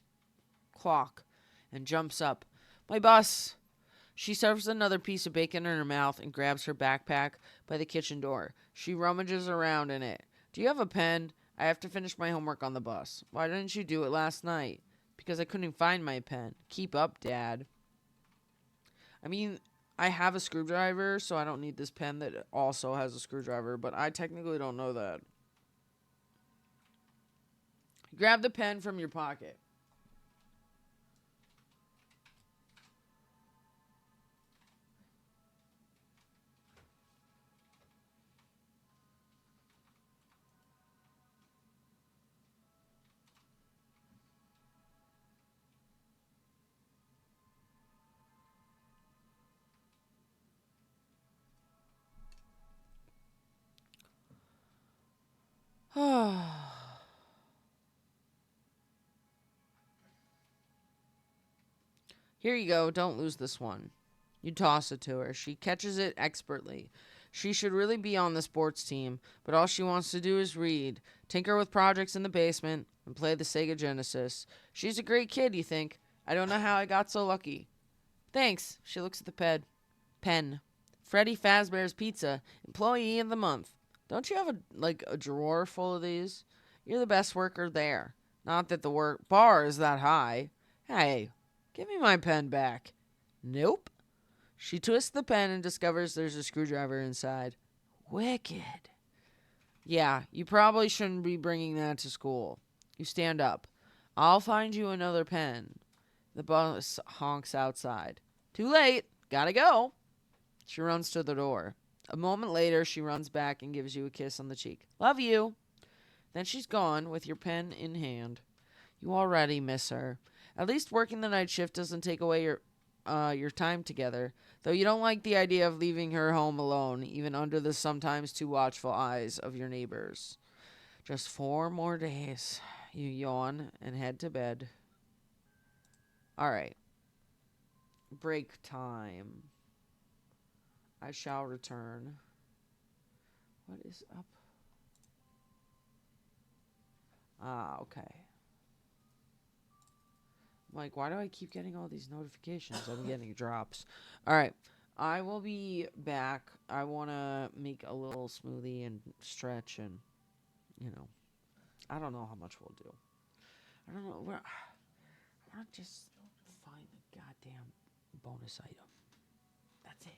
clock and jumps up. My bus. She serves another piece of bacon in her mouth and grabs her backpack by the kitchen door. She rummages around in it. Do you have a pen? I have to finish my homework on the bus. Why didn't you do it last night? Because I couldn't find my pen. Keep up, Dad. I mean, I have a screwdriver, so I don't need this pen that also has a screwdriver, but I technically don't know that. Grab the pen from your pocket. Here you go. Don't lose this one. You toss it to her. She catches it expertly. She should really be on the sports team, but all she wants to do is read, tinker with projects in the basement, and play the Sega Genesis. She's a great kid, you think. I don't know how I got so lucky. Thanks. She looks at the pen. Freddy Fazbear's Pizza, Employee of the Month. Don't you have a drawer full of these? You're the best worker there. Not that the work bar is that high. Hey, give me my pen back. Nope. She twists the pen and discovers there's a screwdriver inside. Wicked. Yeah, you probably shouldn't be bringing that to school. You stand up. I'll find you another pen. The bus honks outside. Too late. Gotta go. She runs to the door. A moment later, she runs back and gives you a kiss on the cheek. Love you. Then she's gone with your pen in hand. You already miss her. At least working the night shift doesn't take away your time together, though you don't like the idea of leaving her home alone, even under the sometimes too watchful eyes of your neighbors. Just 4 more days. You yawn and head to bed. All right. Break time. I shall return. What is up? Ah, okay. Like, why do I keep getting all these notifications? I'm getting drops. All right. I will be back. I want to make a little smoothie and stretch and, I don't know how much we'll do. I don't know. I want to just find the goddamn bonus item. That's it.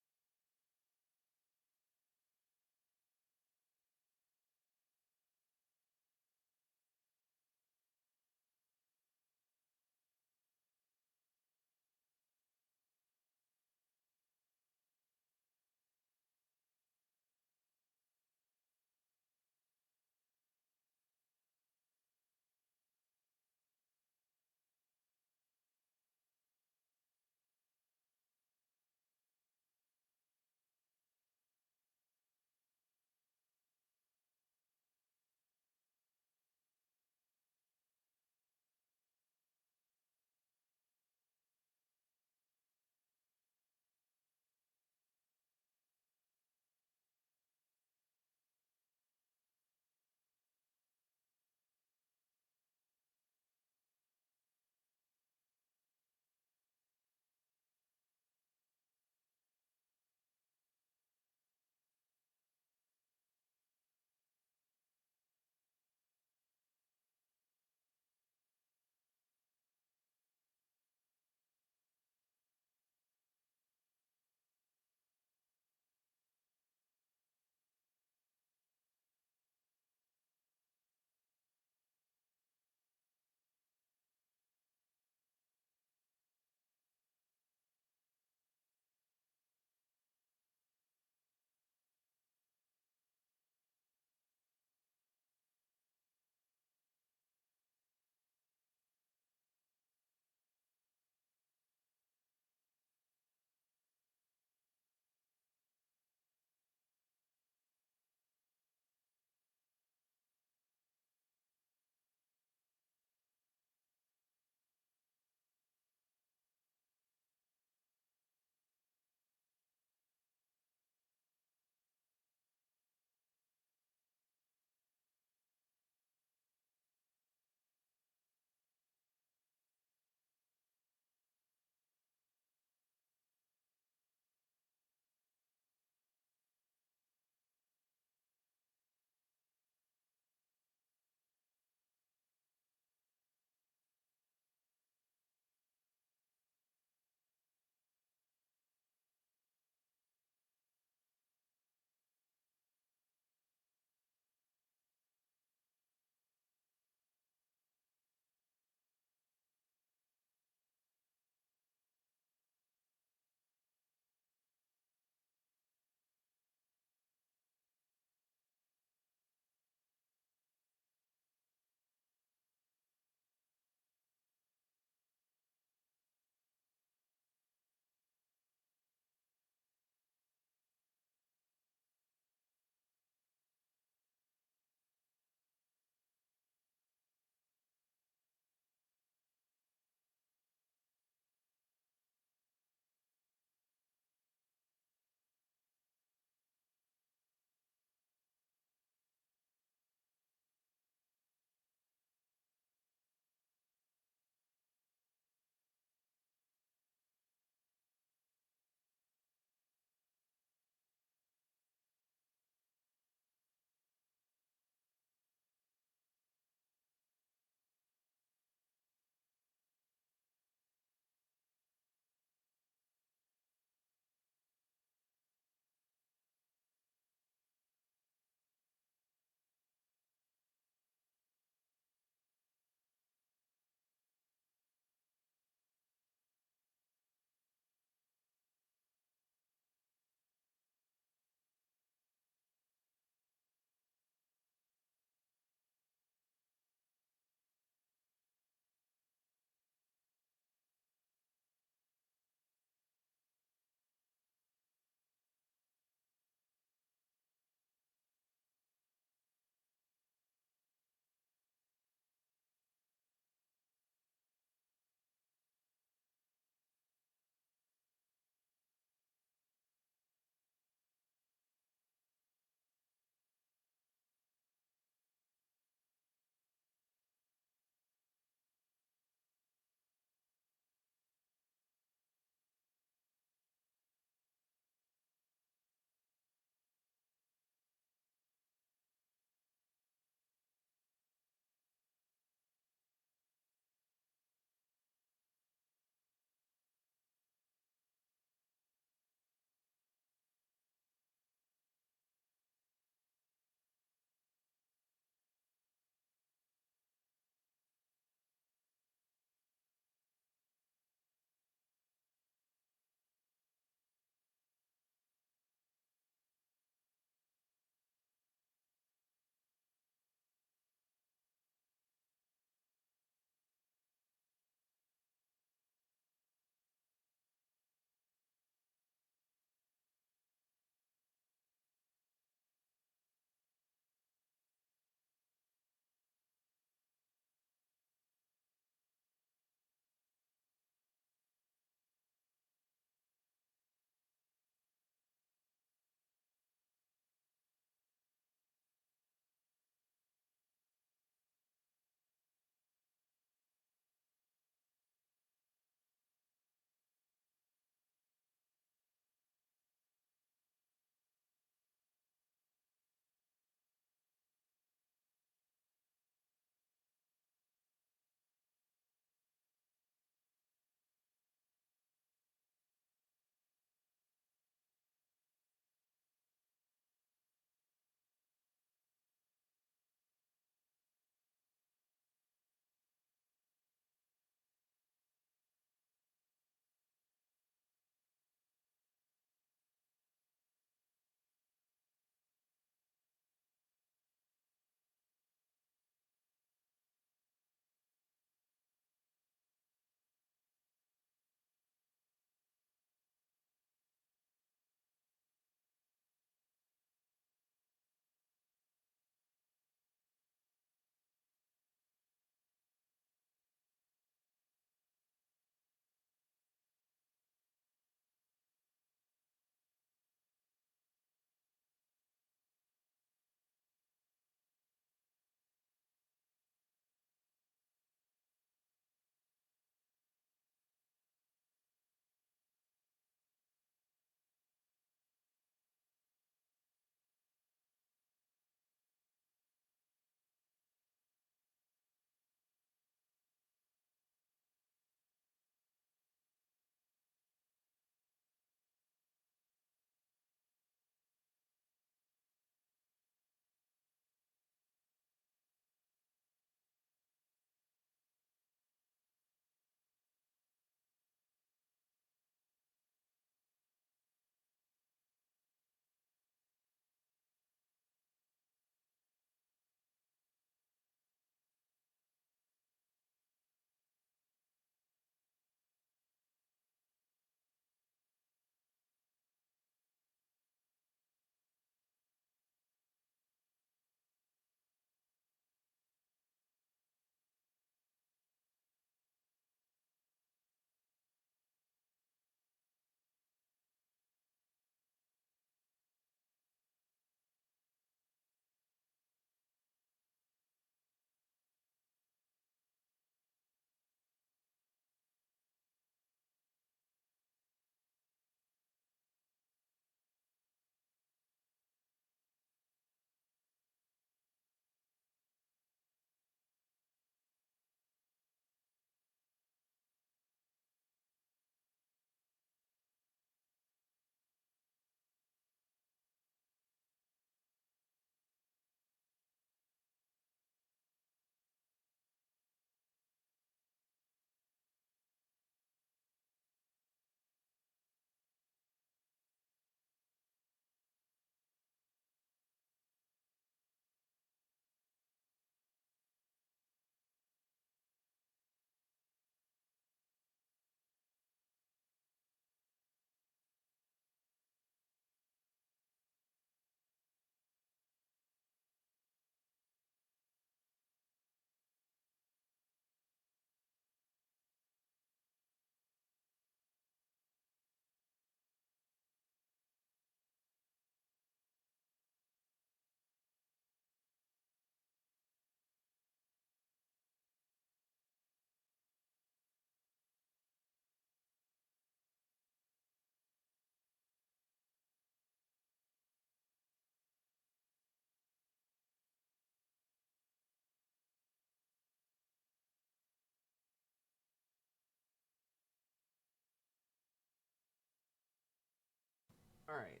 Alright.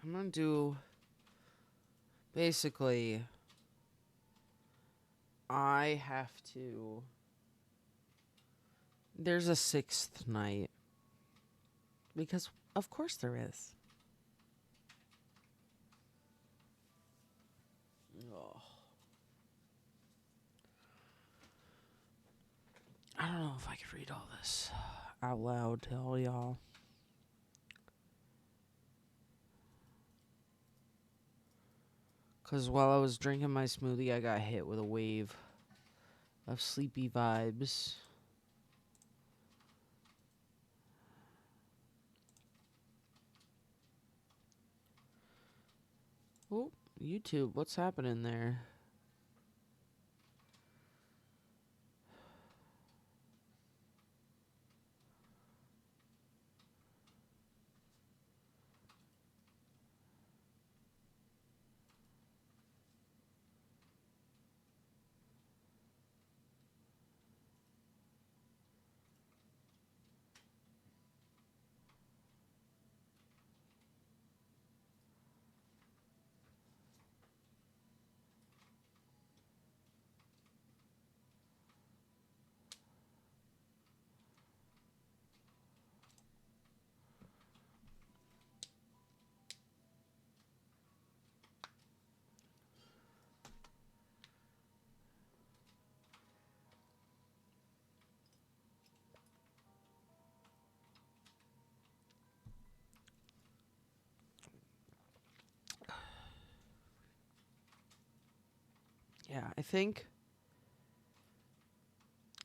I'm gonna do... Basically... I have to... There's a 6th night. Because, of course there is. Oh. I don't know if I could read all this out loud to all y'all. Because while I was drinking my smoothie, I got hit with a wave of sleepy vibes. Oh, YouTube, what's happening there? Yeah, I think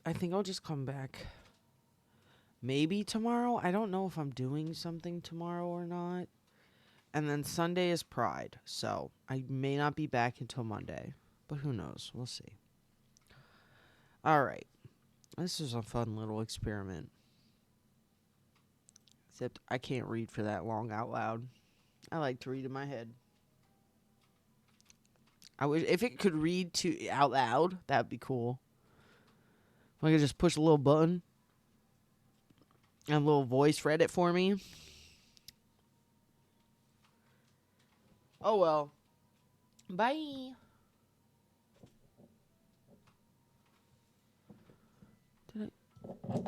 I'll just come back maybe tomorrow. I don't know if I'm doing something tomorrow or not. And then Sunday is Pride, so I may not be back until Monday. But who knows? We'll see. Alright. This is a fun little experiment. Except I can't read for that long out loud. I like to read in my head. I wish if it could read to out loud, that'd be cool. If I could just push a little button and a little voice read it for me. Oh well. Bye. Did I